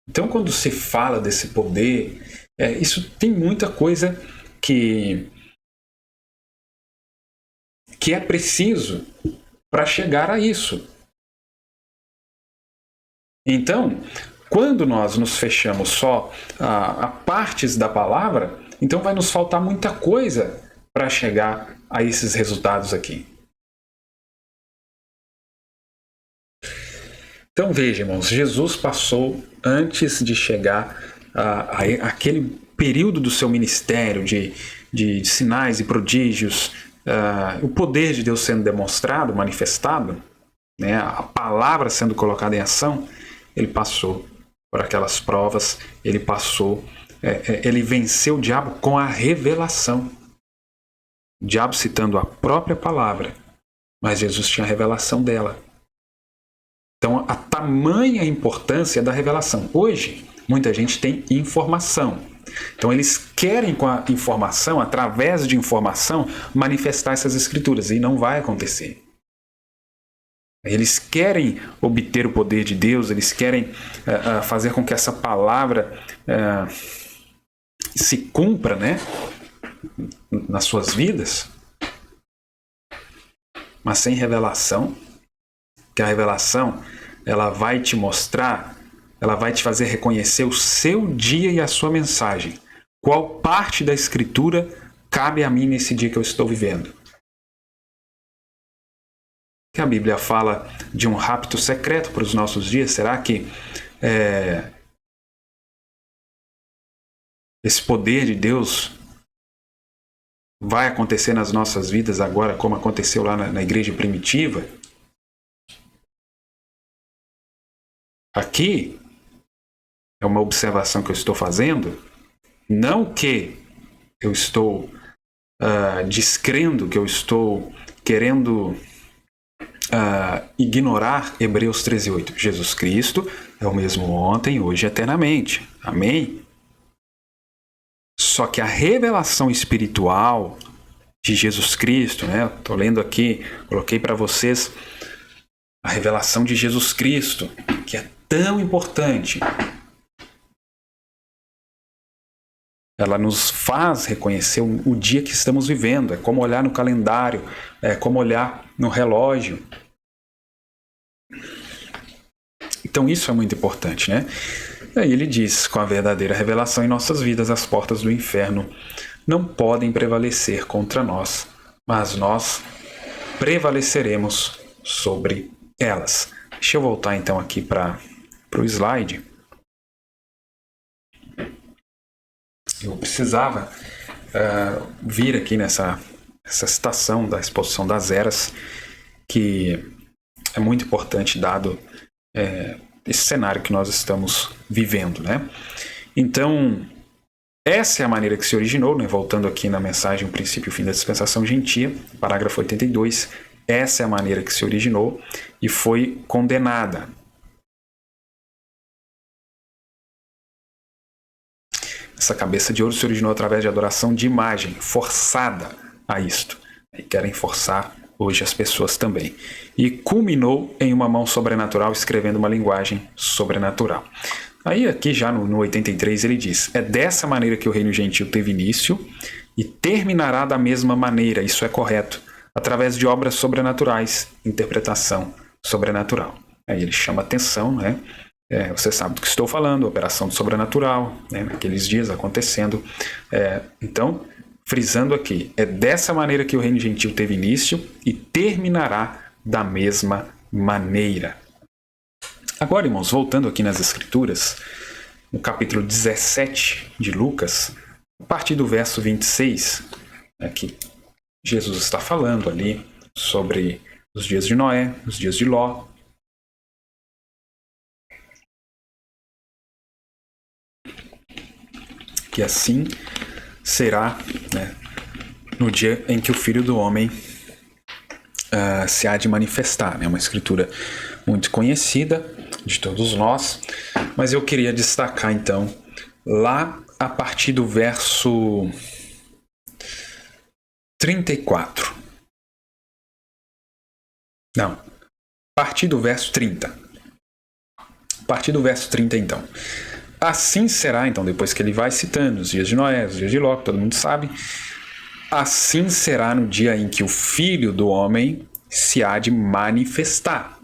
Então, quando se fala desse poder, isso tem muita coisa que é preciso para chegar a isso. Então, quando nós nos fechamos só a partes da palavra, então vai nos faltar muita coisa para chegar a esses resultados aqui. Então veja, irmãos, Jesus passou, antes de chegar àquele período do seu ministério de sinais e prodígios, o poder de Deus sendo demonstrado, manifestado, né, a palavra sendo colocada em ação, ele passou por aquelas provas, ele venceu o diabo com a revelação. O diabo citando a própria palavra, mas Jesus tinha a revelação dela. Então, a tamanha importância da revelação. Hoje, muita gente tem informação. Então, eles querem, com a informação, através de informação, manifestar essas escrituras. E não vai acontecer. Eles querem obter o poder de Deus, eles querem fazer com que essa palavra se cumpra, né? nas suas vidas, mas sem revelação, que a revelação ela vai te mostrar, ela vai te fazer reconhecer o seu dia e a sua mensagem. Qual parte da Escritura cabe a mim nesse dia que eu estou vivendo? Que a Bíblia fala de um rapto secreto para os nossos dias. Será que esse poder de Deus vai acontecer nas nossas vidas agora, como aconteceu lá na igreja primitiva? Aqui é uma observação que eu estou fazendo, não que eu estou descrendo, que eu estou querendo ignorar Hebreus 13:8. Jesus Cristo é o mesmo ontem, hoje e eternamente. Amém? Só que a revelação espiritual de Jesus Cristo, né? Estou lendo aqui, coloquei para vocês a revelação de Jesus Cristo, que é tão importante. Ela nos faz reconhecer o dia que estamos vivendo. É como olhar no calendário, é como olhar no relógio. Então isso é muito importante, né? E aí ele diz, com a verdadeira revelação em nossas vidas, as portas do inferno não podem prevalecer contra nós, mas nós prevaleceremos sobre elas. Deixa eu voltar então aqui para o slide. Eu precisava vir aqui nessa citação da exposição das eras, que é muito importante dado esse cenário que nós estamos vivendo, né? Então, essa é a maneira que se originou, né? Voltando aqui na mensagem O Princípio e o Fim da Dispensação Gentia, parágrafo 82, essa é a maneira que se originou e foi condenada. Essa cabeça de ouro se originou através de adoração de imagem, forçada a isto. E querem forçar hoje as pessoas também. E culminou em uma mão sobrenatural escrevendo uma linguagem sobrenatural. Aí aqui já no 83 ele diz: é dessa maneira que o reino gentil teve início e terminará da mesma maneira, isso é correto, através de obras sobrenaturais, interpretação sobrenatural. Aí ele chama atenção, né? Você sabe do que estou falando, operação do sobrenatural, né? Naqueles dias acontecendo. Então, frisando aqui, é dessa maneira que o reino gentil teve início e terminará da mesma maneira. Agora, irmãos, voltando aqui nas Escrituras, no capítulo 17 de Lucas, a partir do verso 26, que Jesus está falando ali sobre os dias de Noé, os dias de Ló. Que assim será, né, no dia em que o Filho do Homem se há de manifestar. É uma escritura muito conhecida de todos nós, mas eu queria destacar então lá a partir do verso 34. Não, a partir do verso 30. A partir do verso 30 então. Assim será, então, depois que ele vai citando os dias de Noé, os dias de Ló, que todo mundo sabe, assim será no dia em que o Filho do Homem se há de manifestar.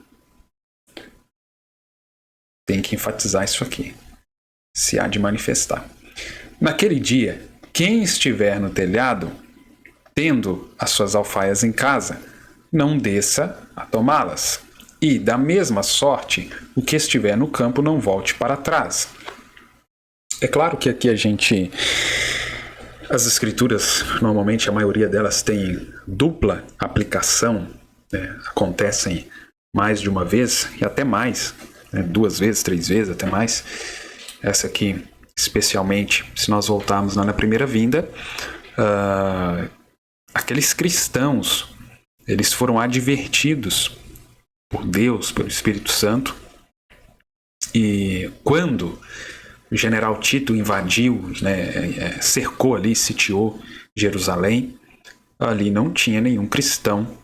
Tem que enfatizar isso aqui. Se há de manifestar. Naquele dia, quem estiver no telhado, tendo as suas alfaias em casa, não desça a tomá-las. E, da mesma sorte, o que estiver no campo não volte para trás. É claro que aqui as escrituras, normalmente a maioria delas tem dupla aplicação, né? Acontecem mais de uma vez e até mais, né? 2 vezes, 3 vezes, até mais. Essa aqui, especialmente, se nós voltarmos lá na primeira vinda, aqueles cristãos, eles foram advertidos por Deus, pelo Espírito Santo, e quando o general Tito invadiu, né, cercou ali, sitiou Jerusalém, ali não tinha nenhum cristão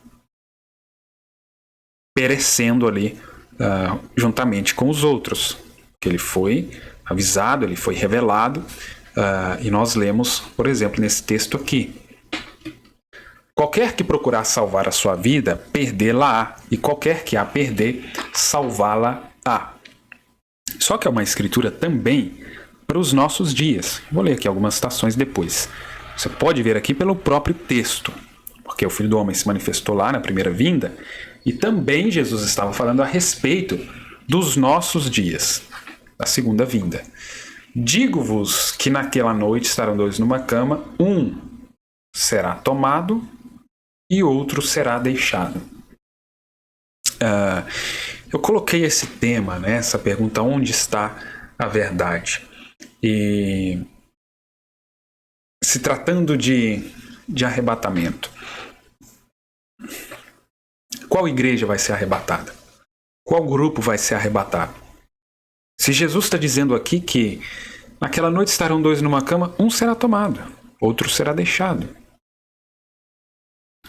perecendo ali juntamente com os outros. Que ele foi avisado, ele foi revelado E nós lemos, por exemplo, nesse texto aqui: qualquer que procurar salvar a sua vida, perdê-la-á, e qualquer que a perder, salvá-la-á. Só que é uma escritura também para os nossos dias. Vou ler aqui algumas citações depois. Você pode ver aqui pelo próprio texto, porque o Filho do Homem se manifestou lá na primeira vinda, e também Jesus estava falando a respeito dos nossos dias, da segunda vinda. Digo-vos que naquela noite estarão dois numa cama, um será tomado e outro será deixado. Eu coloquei esse tema, né, essa pergunta: onde está a verdade? E se tratando de arrebatamento, qual igreja vai ser arrebatada? Qual grupo vai ser arrebatado? Se Jesus está dizendo aqui que naquela noite estarão dois numa cama, um será tomado, outro será deixado,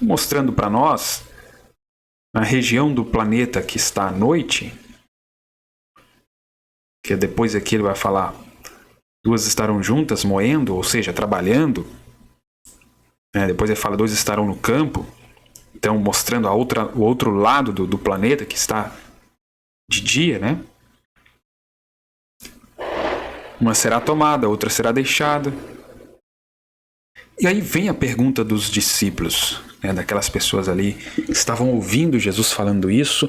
mostrando para nós, na região do planeta que está à noite, que depois aqui ele vai falar, duas estarão juntas moendo, ou seja, trabalhando. Depois ele fala, dois estarão no campo, então mostrando o outro lado do planeta que está de dia, né? Uma será tomada, outra será deixada. E aí vem a pergunta dos discípulos, né, daquelas pessoas ali que estavam ouvindo Jesus falando isso.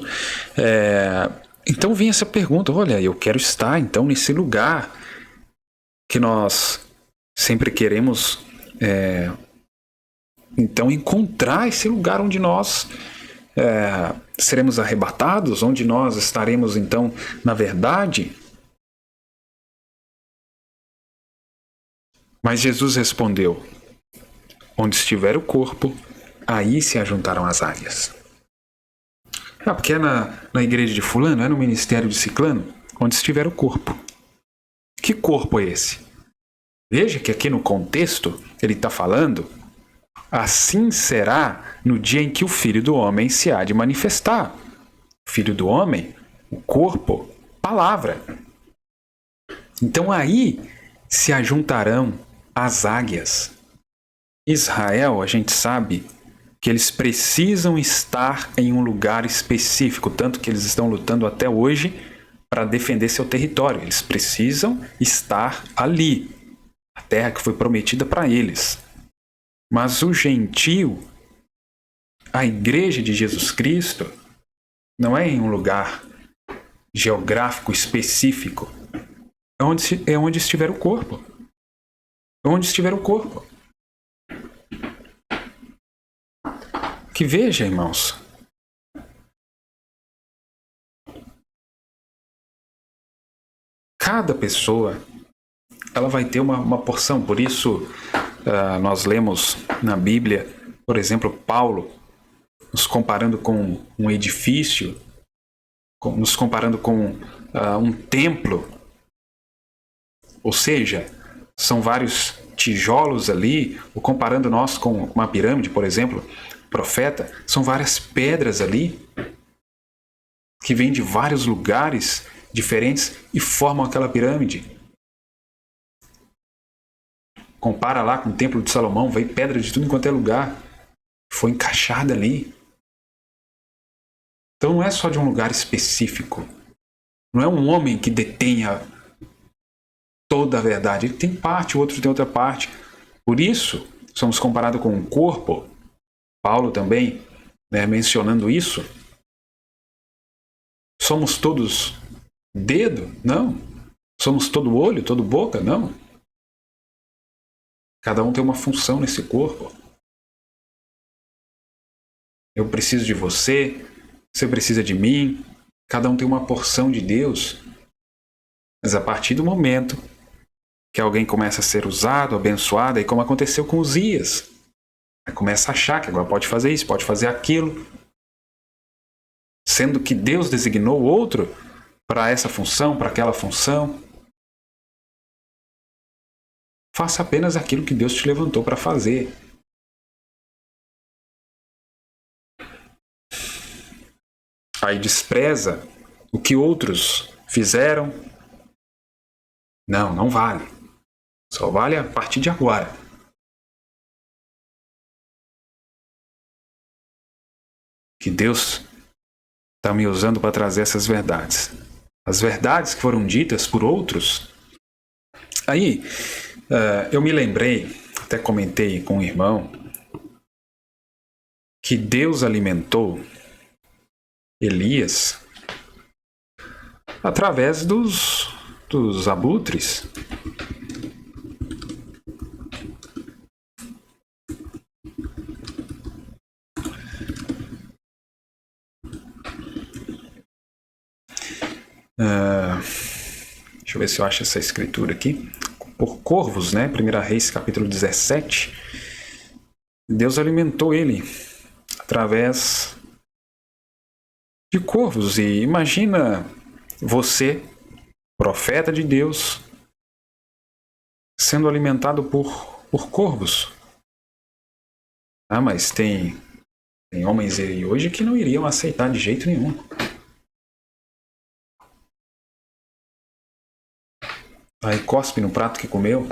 Então vem essa pergunta: olha, eu quero estar então nesse lugar que nós sempre queremos, então encontrar esse lugar onde nós seremos arrebatados, onde nós estaremos então na verdade. Mas Jesus respondeu: onde estiver o corpo, aí se ajuntarão as áreas. Porque é na igreja de fulano, é no ministério de ciclano, onde estiver o corpo. Que corpo é esse? Veja que aqui no contexto ele está falando: assim será no dia em que o Filho do Homem se há de manifestar. O Filho do Homem, o corpo, palavra. Então aí se ajuntarão as águias. Israel, a gente sabe que eles precisam estar em um lugar específico, tanto que eles estão lutando até hoje para defender seu território. Eles precisam estar ali, a terra que foi prometida para eles. Mas o gentio, a igreja de Jesus Cristo, não é em um lugar geográfico específico. É onde estiver o corpo. É onde estiver o corpo. Que veja, irmãos, cada pessoa ela vai ter uma porção. Por isso nós lemos na Bíblia, por exemplo, Paulo nos comparando com um edifício, nos comparando com um templo, ou seja, são vários tijolos ali, ou comparando nós com uma pirâmide, por exemplo, profeta, são várias pedras ali que vêm de vários lugares diferentes e formam aquela pirâmide. Compara lá com o Templo de Salomão, veio pedra de tudo enquanto é lugar, foi encaixada ali. Então não é só de um lugar específico, não é um homem que detenha toda a verdade, ele tem parte, o outro tem outra parte. Por isso, somos comparados com um corpo. Paulo também, mencionando isso. Somos todos dedo? Não. Somos todo olho, todo boca? Não. Cada um tem uma função nesse corpo. Eu preciso de você, você precisa de mim. Cada um tem uma porção de Deus. Mas a partir do momento que alguém começa a ser usado, abençoado, aí como aconteceu com Uzias, começa a achar que agora pode fazer isso, pode fazer aquilo, sendo que Deus designou outro para essa função, para aquela função. Faça apenas aquilo que Deus te levantou para fazer. Aí despreza o que outros fizeram. Não vale. Só vale a partir de agora. Que Deus está me usando para trazer essas verdades. As verdades que foram ditas por outros. Aí, eu me lembrei, até comentei com um irmão, que Deus alimentou Elias através dos abutres. Deixa eu ver se eu acho essa escritura aqui. Por corvos, né? 1 Reis, capítulo 17. Deus alimentou ele através de corvos. E imagina você, profeta de Deus, sendo alimentado por corvos. Ah, mas tem homens aí hoje que não iriam aceitar de jeito nenhum. Aí cospe no prato que comeu.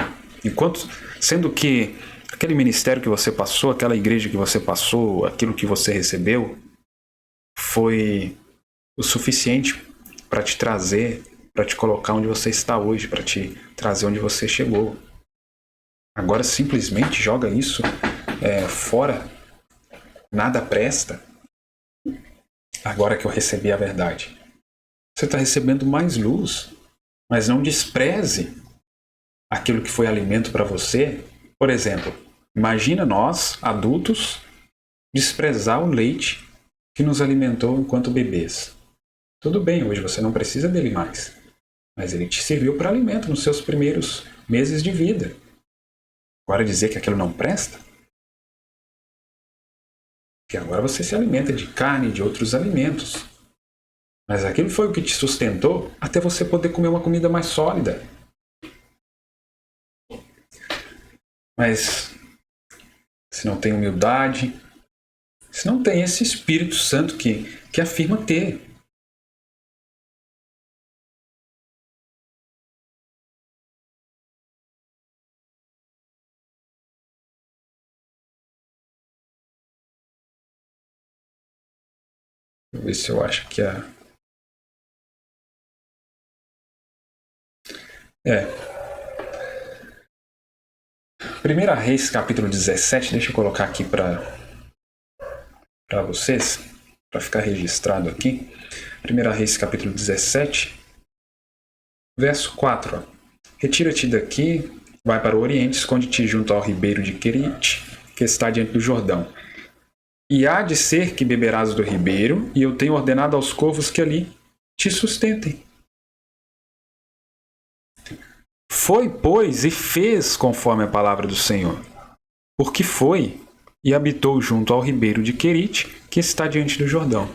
Sendo que aquele ministério que você passou, aquela igreja que você passou, aquilo que você recebeu, foi o suficiente para te trazer, para te colocar onde você está hoje, para te trazer onde você chegou. Agora simplesmente joga isso fora. Nada presta. Agora que eu recebi a verdade. Você está recebendo mais luz. Mas não despreze aquilo que foi alimento para você. Por exemplo, imagina nós, adultos, desprezar o leite que nos alimentou enquanto bebês. Tudo bem, hoje você não precisa dele mais, mas ele te serviu para alimento nos seus primeiros meses de vida. Agora dizer que aquilo não presta? Porque agora você se alimenta de carne e de outros alimentos. Mas aquilo foi o que te sustentou até você poder comer uma comida mais sólida. Mas se não tem humildade, se não tem esse Espírito Santo que afirma ter. Deixa eu ver se eu acho que a... 1 Reis, capítulo 17, deixa eu colocar aqui para vocês, para ficar registrado aqui. 1 Reis, capítulo 17, verso 4. Ó. Retira-te daqui, vai para o oriente, esconde-te junto ao ribeiro de Querite, que está diante do Jordão. E há de ser que beberás do ribeiro, e eu tenho ordenado aos corvos que ali te sustentem. Foi, pois, e fez conforme a palavra do Senhor. Porque foi e habitou junto ao ribeiro de Querite, que está diante do Jordão.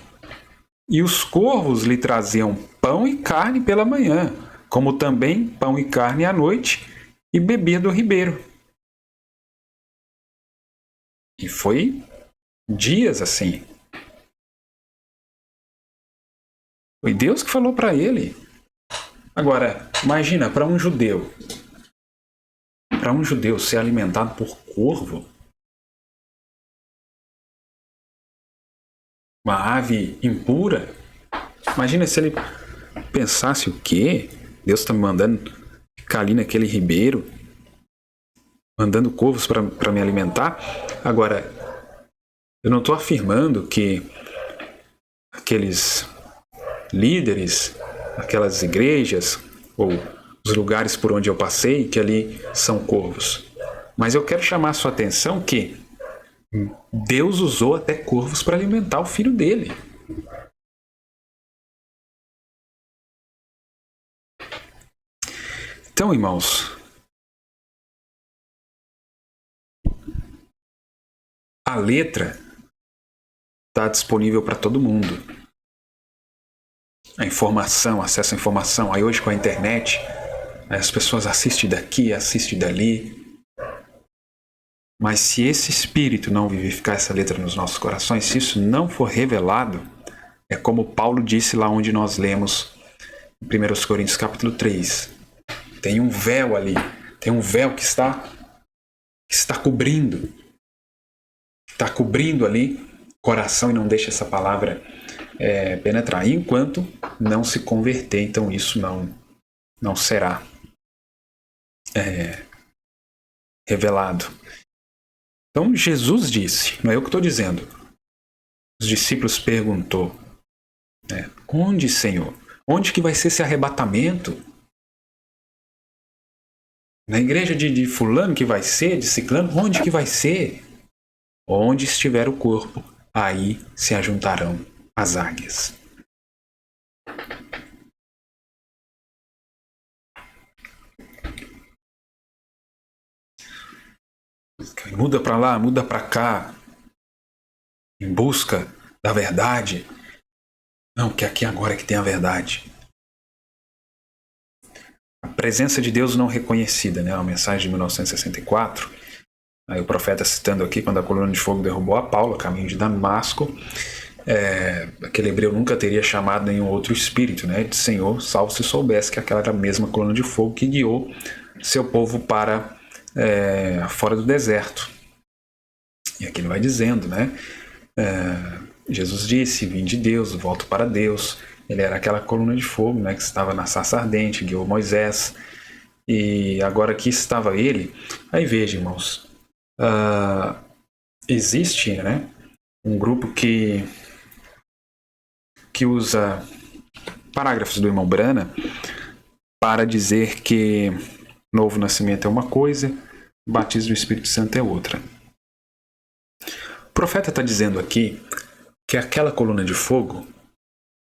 E os corvos lhe traziam pão e carne pela manhã, como também pão e carne à noite, e bebia do ribeiro. E foi dias assim. Foi Deus que falou para ele. Agora, imagina, para um judeu ser alimentado por corvo, uma ave impura, imagina se ele pensasse o quê? Deus está me mandando ficar ali naquele ribeiro, mandando corvos para me alimentar. Agora, eu não estou afirmando que aqueles líderes, aquelas igrejas ou os lugares por onde eu passei, que ali são corvos. Mas eu quero chamar a sua atenção que Deus usou até corvos para alimentar o filho dele. Então, irmãos, a letra está disponível para todo mundo. A informação, acesso à informação. Aí hoje com a internet, as pessoas assistem daqui, assistem dali. Mas se esse Espírito não vivificar essa letra nos nossos corações, se isso não for revelado, é como Paulo disse lá onde nós lemos em 1 Coríntios capítulo 3. Tem um véu ali Tem um véu que está cobrindo. Está cobrindo ali o coração e não deixa essa palavra penetrar. E enquanto não se converter, então isso não será revelado. Então Jesus disse, não é eu que estou dizendo. Os discípulos perguntou, onde, Senhor? Onde que vai ser esse arrebatamento? Na igreja de fulano que vai ser, de ciclano? Onde que vai ser? Onde estiver o corpo, aí se ajuntarão as águias. Muda para lá, muda para cá, em busca da verdade. Não, que aqui agora é que tem a verdade. A presença de Deus não reconhecida, né? A mensagem de 1964. Aí o profeta citando aqui, quando a coluna de fogo derrubou a Paulo, a caminho de Damasco, aquele hebreu nunca teria chamado nenhum outro espírito, né? De Senhor, salvo se soubesse que aquela era a mesma coluna de fogo que guiou seu povo para fora do deserto. E aqui ele vai dizendo, né? Jesus disse, vim de Deus, volto para Deus. Ele era aquela coluna de fogo, né, que estava na sarça ardente, guiou Moisés. E agora aqui estava ele. Aí veja, irmãos, existe, né, um grupo que usa parágrafos do irmão Brana para dizer que novo nascimento é uma coisa, batismo do Espírito Santo é outra. O profeta está dizendo aqui que aquela coluna de fogo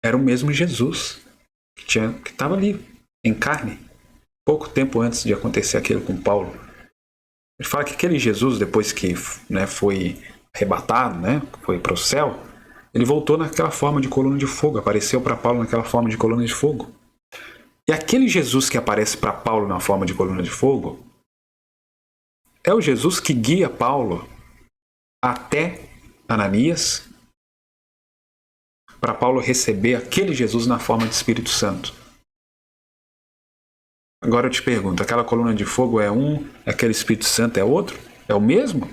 era o mesmo Jesus que estava ali, em carne, pouco tempo antes de acontecer aquilo com Paulo. Ele fala que aquele Jesus, depois que foi arrebatado, foi para o céu, ele voltou naquela forma de coluna de fogo, apareceu para Paulo naquela forma de coluna de fogo. E aquele Jesus que aparece para Paulo na forma de coluna de fogo é o Jesus que guia Paulo até Ananias, para Paulo receber aquele Jesus na forma de Espírito Santo. Agora eu te pergunto, aquela coluna de fogo é um, aquele Espírito Santo é outro? É o mesmo?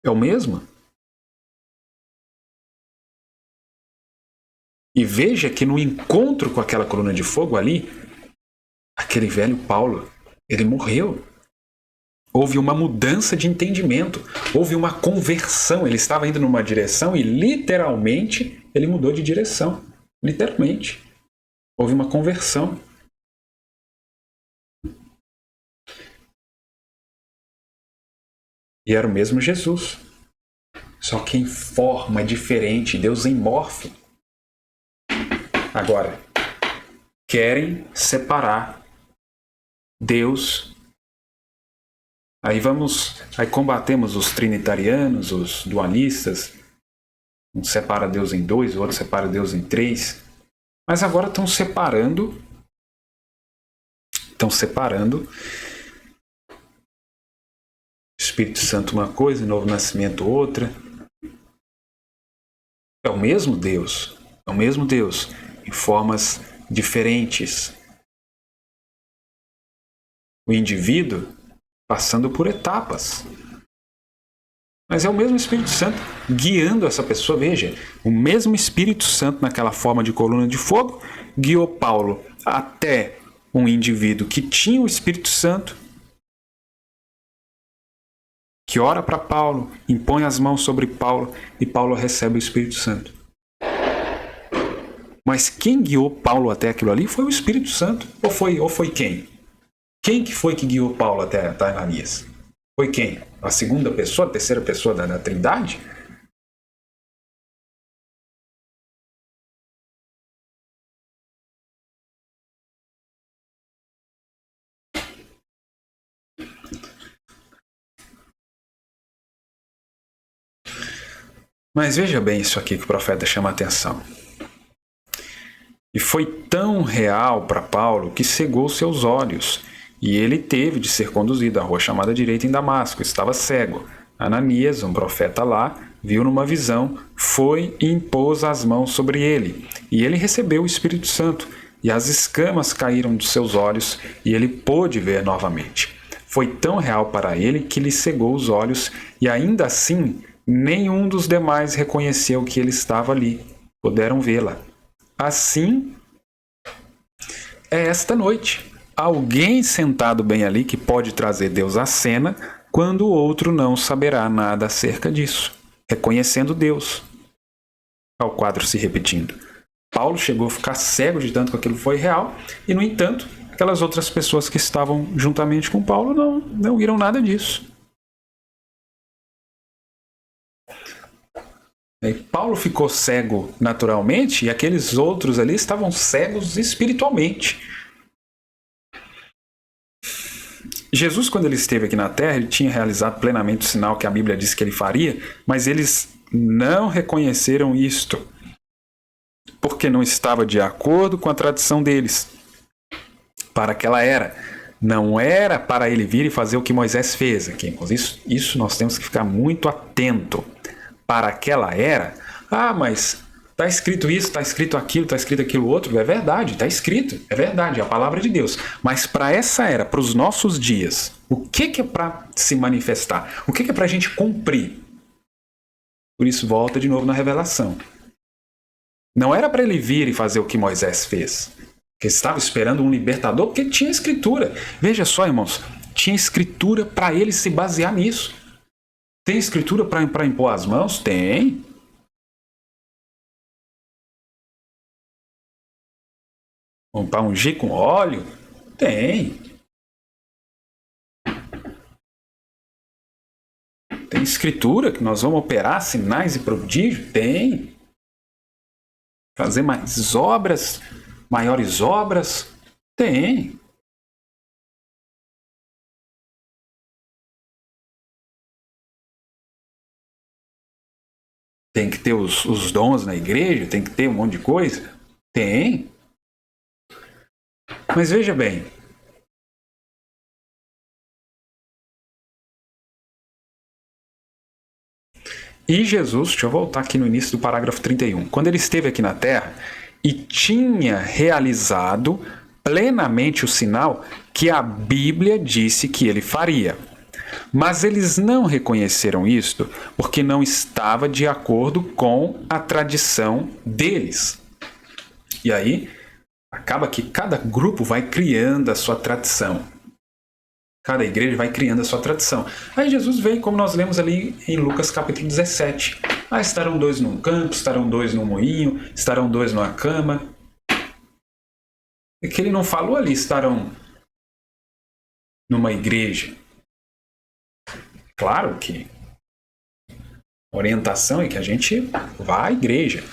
É o mesmo? E veja que no encontro com aquela coluna de fogo ali, aquele velho Paulo, ele morreu. Houve uma mudança de entendimento, houve uma conversão. Ele estava indo numa direção e literalmente ele mudou de direção. Literalmente. Houve uma conversão. E era o mesmo Jesus. Só que em forma diferente, Deus em morfe. Agora, querem separar Deus. Aí combatemos os trinitarianos, os dualistas. Um separa Deus em dois, o outro separa Deus em três. Mas agora estão separando Espírito Santo uma coisa, Novo Nascimento outra. É o mesmo Deus, em formas diferentes. O indivíduo passando por etapas. Mas é o mesmo Espírito Santo guiando essa pessoa. Veja, o mesmo Espírito Santo naquela forma de coluna de fogo guiou Paulo até um indivíduo que tinha o Espírito Santo, que ora para Paulo, impõe as mãos sobre Paulo e Paulo recebe o Espírito Santo. Mas quem guiou Paulo até aquilo ali foi o Espírito Santo. Ou foi quem? Quem que foi que guiou Paulo até Ananias? Foi quem? A segunda pessoa, a terceira pessoa da Trindade? Mas veja bem isso aqui que o profeta chama a atenção. E foi tão real para Paulo que cegou seus olhos, e ele teve de ser conduzido à rua chamada Direita em Damasco. Estava cego. Ananias, um profeta lá, viu numa visão, foi e impôs as mãos sobre ele. E ele recebeu o Espírito Santo, e as escamas caíram dos seus olhos, e ele pôde ver novamente. foi tão real para ele que lhe cegou os olhos, e ainda assim nenhum dos demais reconheceu que ele estava ali. Puderam vê-la. Assim é esta noite. Alguém sentado bem ali que pode trazer Deus à cena, quando o outro não saberá nada acerca disso, reconhecendo Deus. Ao quadro se repetindo. Paulo chegou a ficar cego de tanto que aquilo foi real, e, no entanto, aquelas outras pessoas que estavam juntamente com Paulo não viram nada disso. E Paulo ficou cego naturalmente, e aqueles outros ali estavam cegos espiritualmente. Jesus, quando ele esteve aqui na Terra, ele tinha realizado plenamente o sinal que a Bíblia disse que ele faria, mas eles não reconheceram isto, porque não estava de acordo com a tradição deles. Para aquela era, não era para ele vir e fazer o que Moisés fez aqui. Isso nós temos que ficar muito atento. Para aquela era, mas está escrito isso, está escrito aquilo, está escrito aquilo outro. É verdade, está escrito, é verdade, é a palavra de Deus. Mas para essa era, para os nossos dias, o que é para se manifestar? O que é para a gente cumprir? Por isso, volta de novo na revelação. Não era para ele vir e fazer o que Moisés fez, que estava esperando um libertador, porque tinha escritura. Veja só, irmãos, tinha escritura para ele se basear nisso. Tem escritura para impor as mãos? Tem. Para ungir com óleo? Tem. Tem escritura que nós vamos operar sinais e prodígios? Tem. Fazer mais obras, maiores obras? Tem. Tem que ter os dons na igreja? Tem que ter um monte de coisa? Tem. Mas veja bem. E Jesus, deixa eu voltar aqui no início do parágrafo 31. Quando ele esteve aqui na Terra e tinha realizado plenamente o sinal que a Bíblia disse que ele faria. Mas eles não reconheceram isto porque não estava de acordo com a tradição deles. E aí, acaba que cada grupo vai criando a sua tradição. Cada igreja vai criando a sua tradição. Aí Jesus vem, como nós lemos ali em Lucas capítulo 17. Estarão 2 num campo, estarão 2 num moinho, estarão 2 numa cama. É que ele não falou ali, estarão numa igreja. Claro que a orientação é que a gente vá à igreja.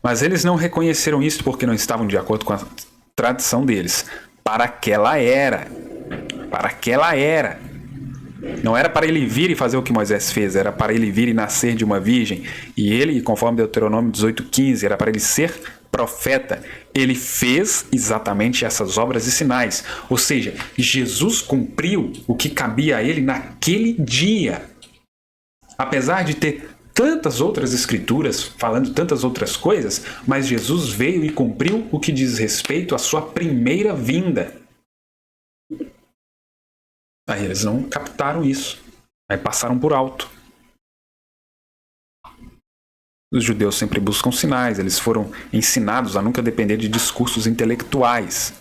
Mas eles não reconheceram isso porque não estavam de acordo com a tradição deles. Para aquela era. Não era para ele vir e fazer o que Moisés fez, era para ele vir e nascer de uma virgem. E ele, conforme Deuteronômio 18:15, era para ele ser profeta. Ele fez exatamente essas obras e sinais. Ou seja, Jesus cumpriu o que cabia a ele naquele dia. Apesar de ter tantas outras escrituras falando tantas outras coisas, mas Jesus veio e cumpriu o que diz respeito à sua primeira vinda. Aí eles não captaram isso. Aí passaram por alto. Os judeus sempre buscam sinais, eles foram ensinados a nunca depender de discursos intelectuais.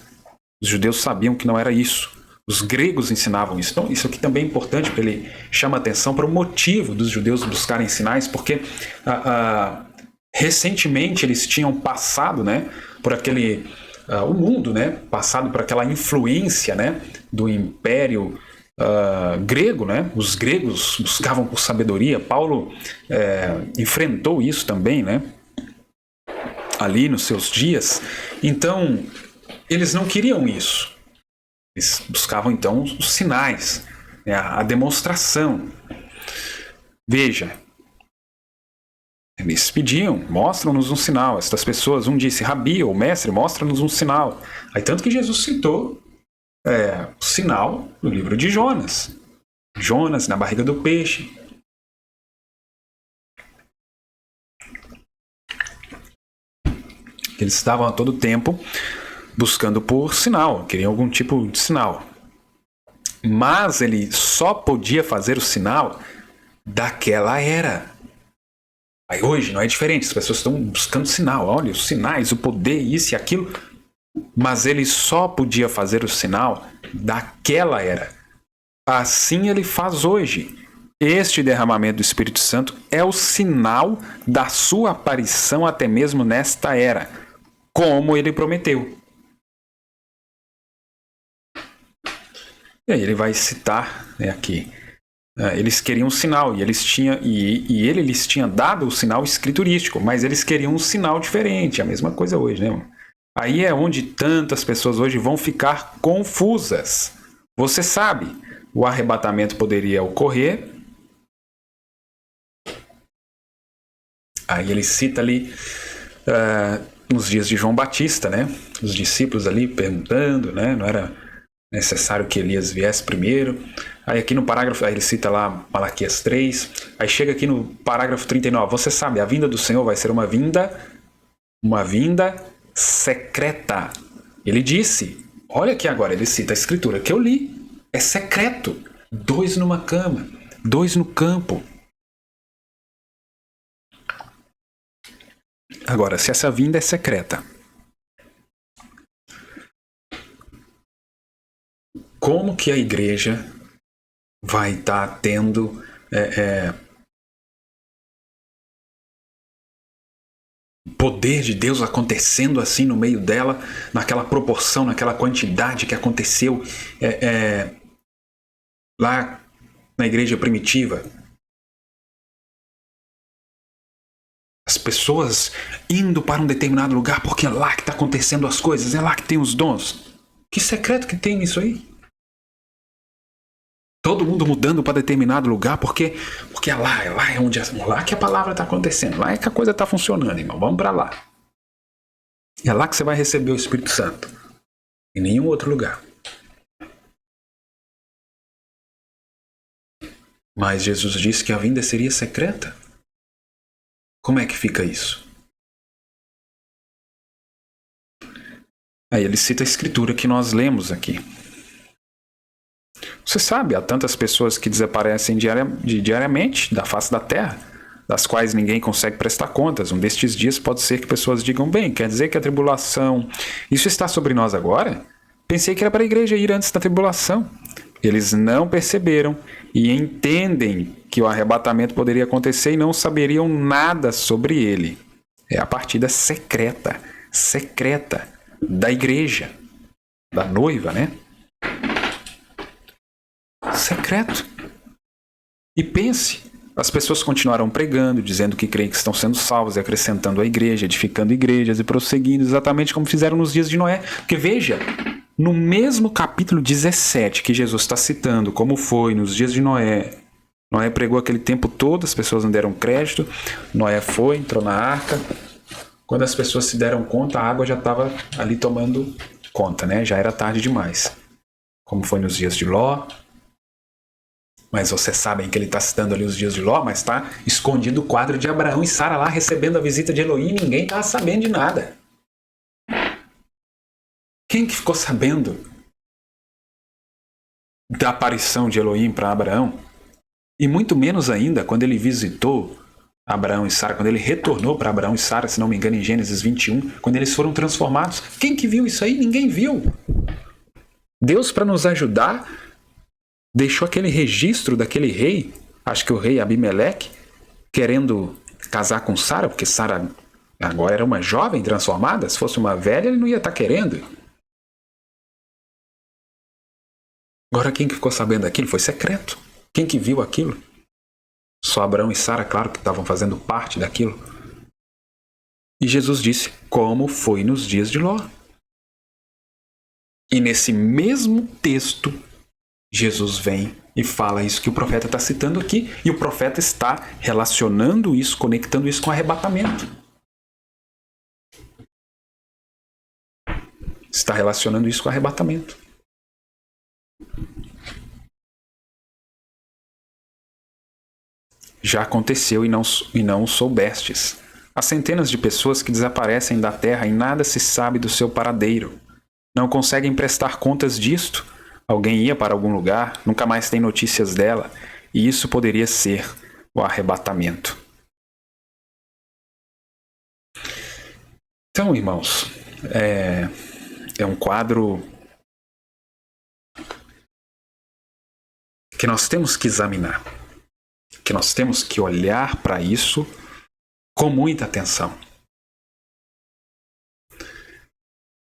Os judeus sabiam que não era isso. Os gregos ensinavam isso. Então, isso aqui também é importante, porque ele chama atenção para o motivo dos judeus buscarem sinais, porque recentemente eles tinham passado, né, por aquele... o mundo, né, passado por aquela influência, né, do Império grego, né? Os gregos buscavam por sabedoria. Paulo enfrentou isso também, né? Ali nos seus dias. Então, eles não queriam isso. Eles buscavam, então, os sinais, né? A demonstração. Veja, eles pediam, mostra-nos um sinal. Estas pessoas, um disse, Rabi, ou mestre, mostra-nos um sinal. Aí tanto que Jesus citou o sinal do livro de Jonas. Jonas na barriga do peixe. Eles estavam a todo tempo buscando por sinal, queriam algum tipo de sinal. Mas ele só podia fazer o sinal daquela era. Aí hoje não é diferente, as pessoas estão buscando sinal, olha, os sinais, o poder, isso e aquilo. Mas ele só podia fazer o sinal daquela era. Assim ele faz hoje. Este derramamento do Espírito Santo é o sinal da sua aparição até mesmo nesta era, como ele prometeu. E aí ele vai citar, né, aqui. Eles queriam um sinal e ele lhes tinha dado o sinal escriturístico, mas eles queriam um sinal diferente, a mesma coisa hoje, né? Aí é onde tantas pessoas hoje vão ficar confusas. Você sabe, o arrebatamento poderia ocorrer. Aí ele cita ali nos dias de João Batista, né? Os discípulos ali perguntando, né? Não era necessário que Elias viesse primeiro. Aí aqui no parágrafo, aí ele cita lá Malaquias 3. Aí chega aqui no parágrafo 39. Você sabe, a vinda do Senhor vai ser uma vinda secreta. Ele disse, olha aqui agora, ele cita a escritura que eu li. É secreto. 2 numa cama, 2 no campo. Agora, se essa vinda é secreta, como que a igreja vai estar tendo poder de Deus acontecendo assim no meio dela, naquela proporção, naquela quantidade que aconteceu lá na igreja primitiva? As pessoas indo para um determinado lugar porque é lá que está acontecendo as coisas, é lá que tem os dons. Que secreto que tem nisso aí? Todo mundo mudando para determinado lugar porque é lá é onde lá que a palavra está acontecendo, lá é que a coisa está funcionando, irmão. Vamos para lá. É lá que você vai receber o Espírito Santo. Em nenhum outro lugar. Mas Jesus disse que a vinda seria secreta. Como é que fica isso? Aí ele cita a escritura que nós lemos aqui. Você sabe, há tantas pessoas que desaparecem diariamente da face da terra, das quais ninguém consegue prestar contas. Um destes dias pode ser que pessoas digam, bem, quer dizer que a tribulação, isso está sobre nós agora? Pensei que era para a igreja ir antes da tribulação. Eles não perceberam e entendem que o arrebatamento poderia acontecer e não saberiam nada sobre ele. É a partida secreta da igreja, da noiva, né? Secreto. E pense, as pessoas continuarão pregando, dizendo que creem que estão sendo salvos e acrescentando a igreja, edificando igrejas e prosseguindo exatamente como fizeram nos dias de Noé. Porque veja, no mesmo capítulo 17 que Jesus está citando como foi nos dias de Noé, Noé pregou aquele tempo todo, as pessoas não deram crédito, Noé foi, entrou na arca. Quando as pessoas se deram conta, a água já estava ali tomando conta, né? Já era tarde demais. Como foi nos dias de Ló. Mas vocês sabem que ele está citando ali os dias de Ló, mas está escondido o quadro de Abraão e Sara lá recebendo a visita de Elohim e ninguém estava sabendo de nada. Quem que ficou sabendo da aparição de Elohim para Abraão? E muito menos ainda quando ele visitou Abraão e Sara, quando ele retornou para Abraão e Sara, se não me engano, em Gênesis 21, quando eles foram transformados. Quem que viu isso aí? Ninguém viu. Deus, para nos ajudar, deixou aquele registro daquele rei, acho que o rei Abimeleque, querendo casar com Sara, porque Sara agora era uma jovem transformada. Se fosse uma velha, ele não ia estar querendo. Agora, quem que ficou sabendo daquilo? Foi secreto. Quem que viu aquilo? Só Abraão e Sara, claro que estavam fazendo parte daquilo. E Jesus disse, como foi nos dias de Ló. E nesse mesmo texto, Jesus vem e fala isso que o profeta está citando aqui, e o profeta está relacionando isso, conectando isso com arrebatamento. Está relacionando isso com arrebatamento. Já aconteceu e não soubestes. Há centenas de pessoas que desaparecem da terra e nada se sabe do seu paradeiro. não conseguem prestar contas disto. Alguém ia para algum lugar, nunca mais tem notícias dela, e isso poderia ser o arrebatamento. Então, irmãos, é um quadro que nós temos que examinar, que nós temos que olhar para isso com muita atenção.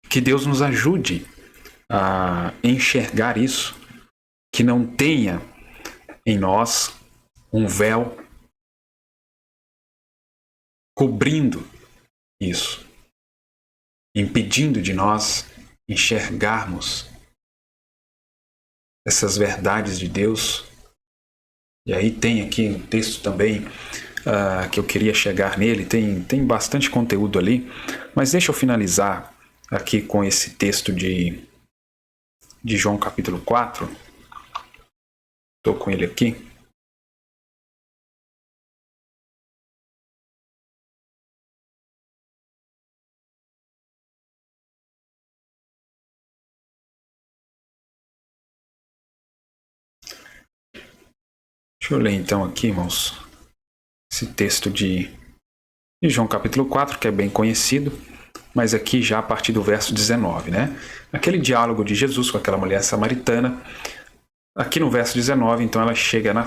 Que Deus nos ajude a enxergar isso, que não tenha em nós um véu cobrindo isso, impedindo de nós enxergarmos essas verdades de Deus. E aí tem aqui um texto também que eu queria chegar nele, tem bastante conteúdo ali, mas deixa eu finalizar aqui com esse texto de João capítulo 4. Estou com ele aqui. Deixa eu ler então aqui, irmãos, esse texto de João capítulo 4, que é bem conhecido, mas aqui já a partir do verso 19, né? Aquele diálogo de Jesus com aquela mulher samaritana. Aqui no verso 19, então, ela chega na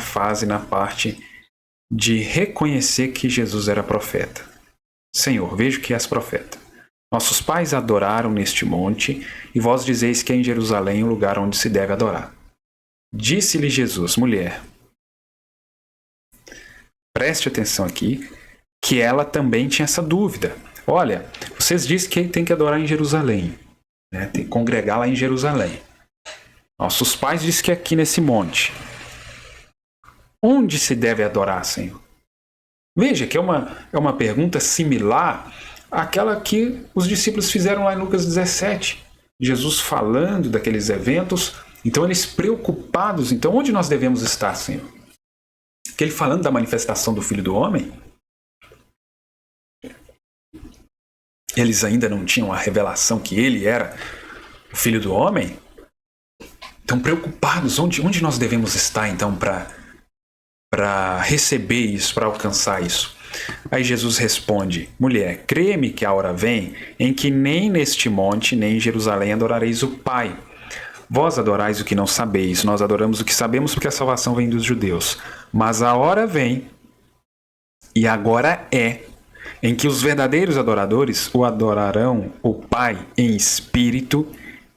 parte de reconhecer que Jesus era profeta. Senhor, vejo que és profeta. Nossos pais adoraram neste monte, e vós dizeis que é em Jerusalém o lugar onde se deve adorar. Disse-lhe Jesus, mulher, preste atenção aqui, que ela também tinha essa dúvida. Olha, vocês dizem que tem que adorar em Jerusalém, né? Tem que congregar lá em Jerusalém. Nossos pais dizem que é aqui nesse monte. Onde se deve adorar, Senhor? Veja que é uma pergunta similar àquela que os discípulos fizeram lá em Lucas 17. Jesus falando daqueles eventos, então eles preocupados. Então onde nós devemos estar, Senhor? Que ele falando da manifestação do Filho do Homem, eles ainda não tinham a revelação que ele era o Filho do Homem. Estão preocupados. Onde nós devemos estar, então, para receber isso, para alcançar isso? Aí Jesus responde, mulher, crê-me que a hora vem em que nem neste monte, nem em Jerusalém adorareis o Pai. Vós adorais o que não sabeis, nós adoramos o que sabemos, porque a salvação vem dos judeus. Mas a hora vem, e agora é, em que os verdadeiros adoradores o adorarão o Pai em espírito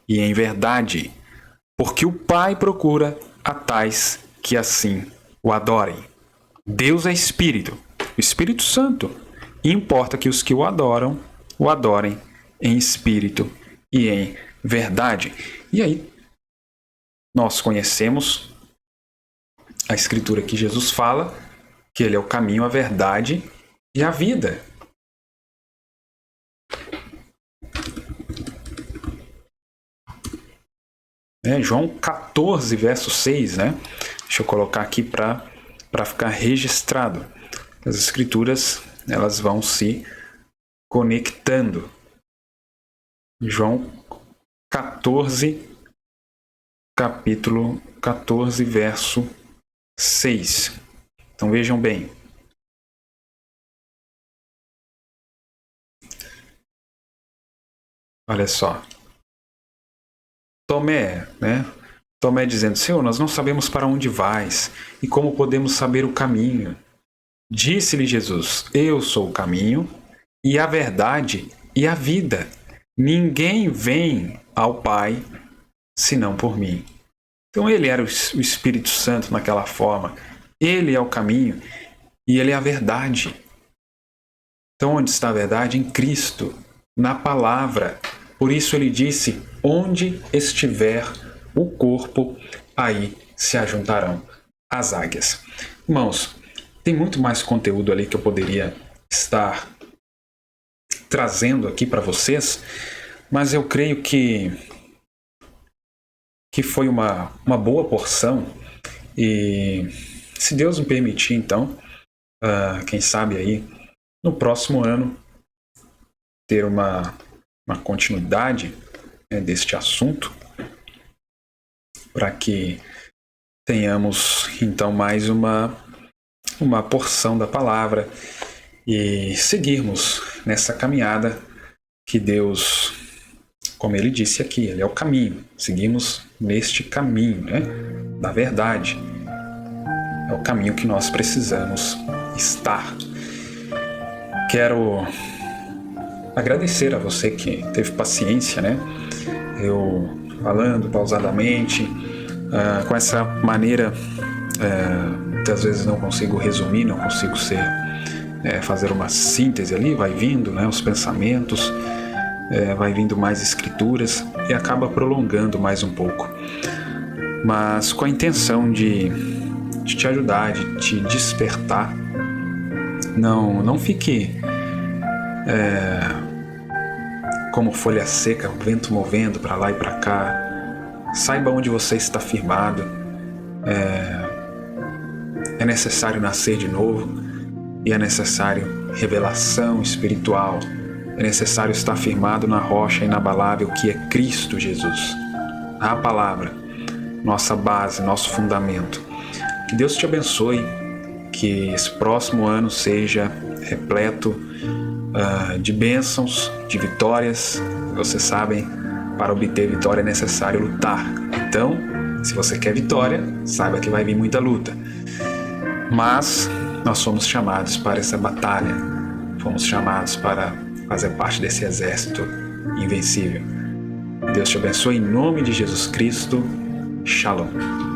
e em verdade, porque o Pai procura a tais que assim o adorem. Deus é Espírito, o Espírito Santo, e importa que os que o adorem em espírito e em verdade. E aí, nós conhecemos a Escritura que Jesus fala, que ele é o caminho, a verdade e a vida. João 14, verso 6, né? Deixa eu colocar aqui para ficar registrado. As Escrituras, elas vão se conectando. João 14, capítulo 14, verso 6. Então vejam bem. Olha só. Tomé, né? Tomé dizendo, Senhor, nós não sabemos para onde vais e como podemos saber o caminho. Disse-lhe Jesus, eu sou o caminho e a verdade e a vida. Ninguém vem ao Pai senão por mim. Então ele era o Espírito Santo naquela forma. Ele é o caminho e ele é a verdade. Então onde está a verdade? Em Cristo, na palavra. Por isso ele disse, onde estiver o corpo, aí se ajuntarão as águias. Irmãos, tem muito mais conteúdo ali que eu poderia estar trazendo aqui para vocês, mas eu creio que foi uma boa porção e se Deus me permitir, então, quem sabe aí, no próximo ano, ter uma continuidade deste assunto, para que tenhamos então mais uma porção da palavra e seguirmos nessa caminhada que Deus, como ele disse aqui, ele é o caminho. Seguimos neste caminho, né, da verdade. É o caminho que nós precisamos estar. Quero agradecer a você que teve paciência, né? Eu falando pausadamente, com essa maneira, muitas vezes não consigo resumir, não consigo fazer uma síntese ali, vai vindo, né, os pensamentos, vai vindo mais escrituras e acaba prolongando mais um pouco. Mas com a intenção de te ajudar, de te despertar. Não fique como folha seca, o vento movendo para lá e para cá. Saiba onde você está firmado. É necessário nascer de novo e é necessário revelação espiritual. É necessário estar firmado na rocha inabalável que é Cristo Jesus. A palavra, nossa base, nosso fundamento. Que Deus te abençoe, que esse próximo ano seja repleto de bênçãos, de vitórias. Vocês sabem, para obter vitória é necessário lutar. Então, se você quer vitória, saiba que vai vir muita luta. Mas nós fomos chamados para essa batalha, fomos chamados para fazer parte desse exército invencível. Deus te abençoe em nome de Jesus Cristo. Shalom.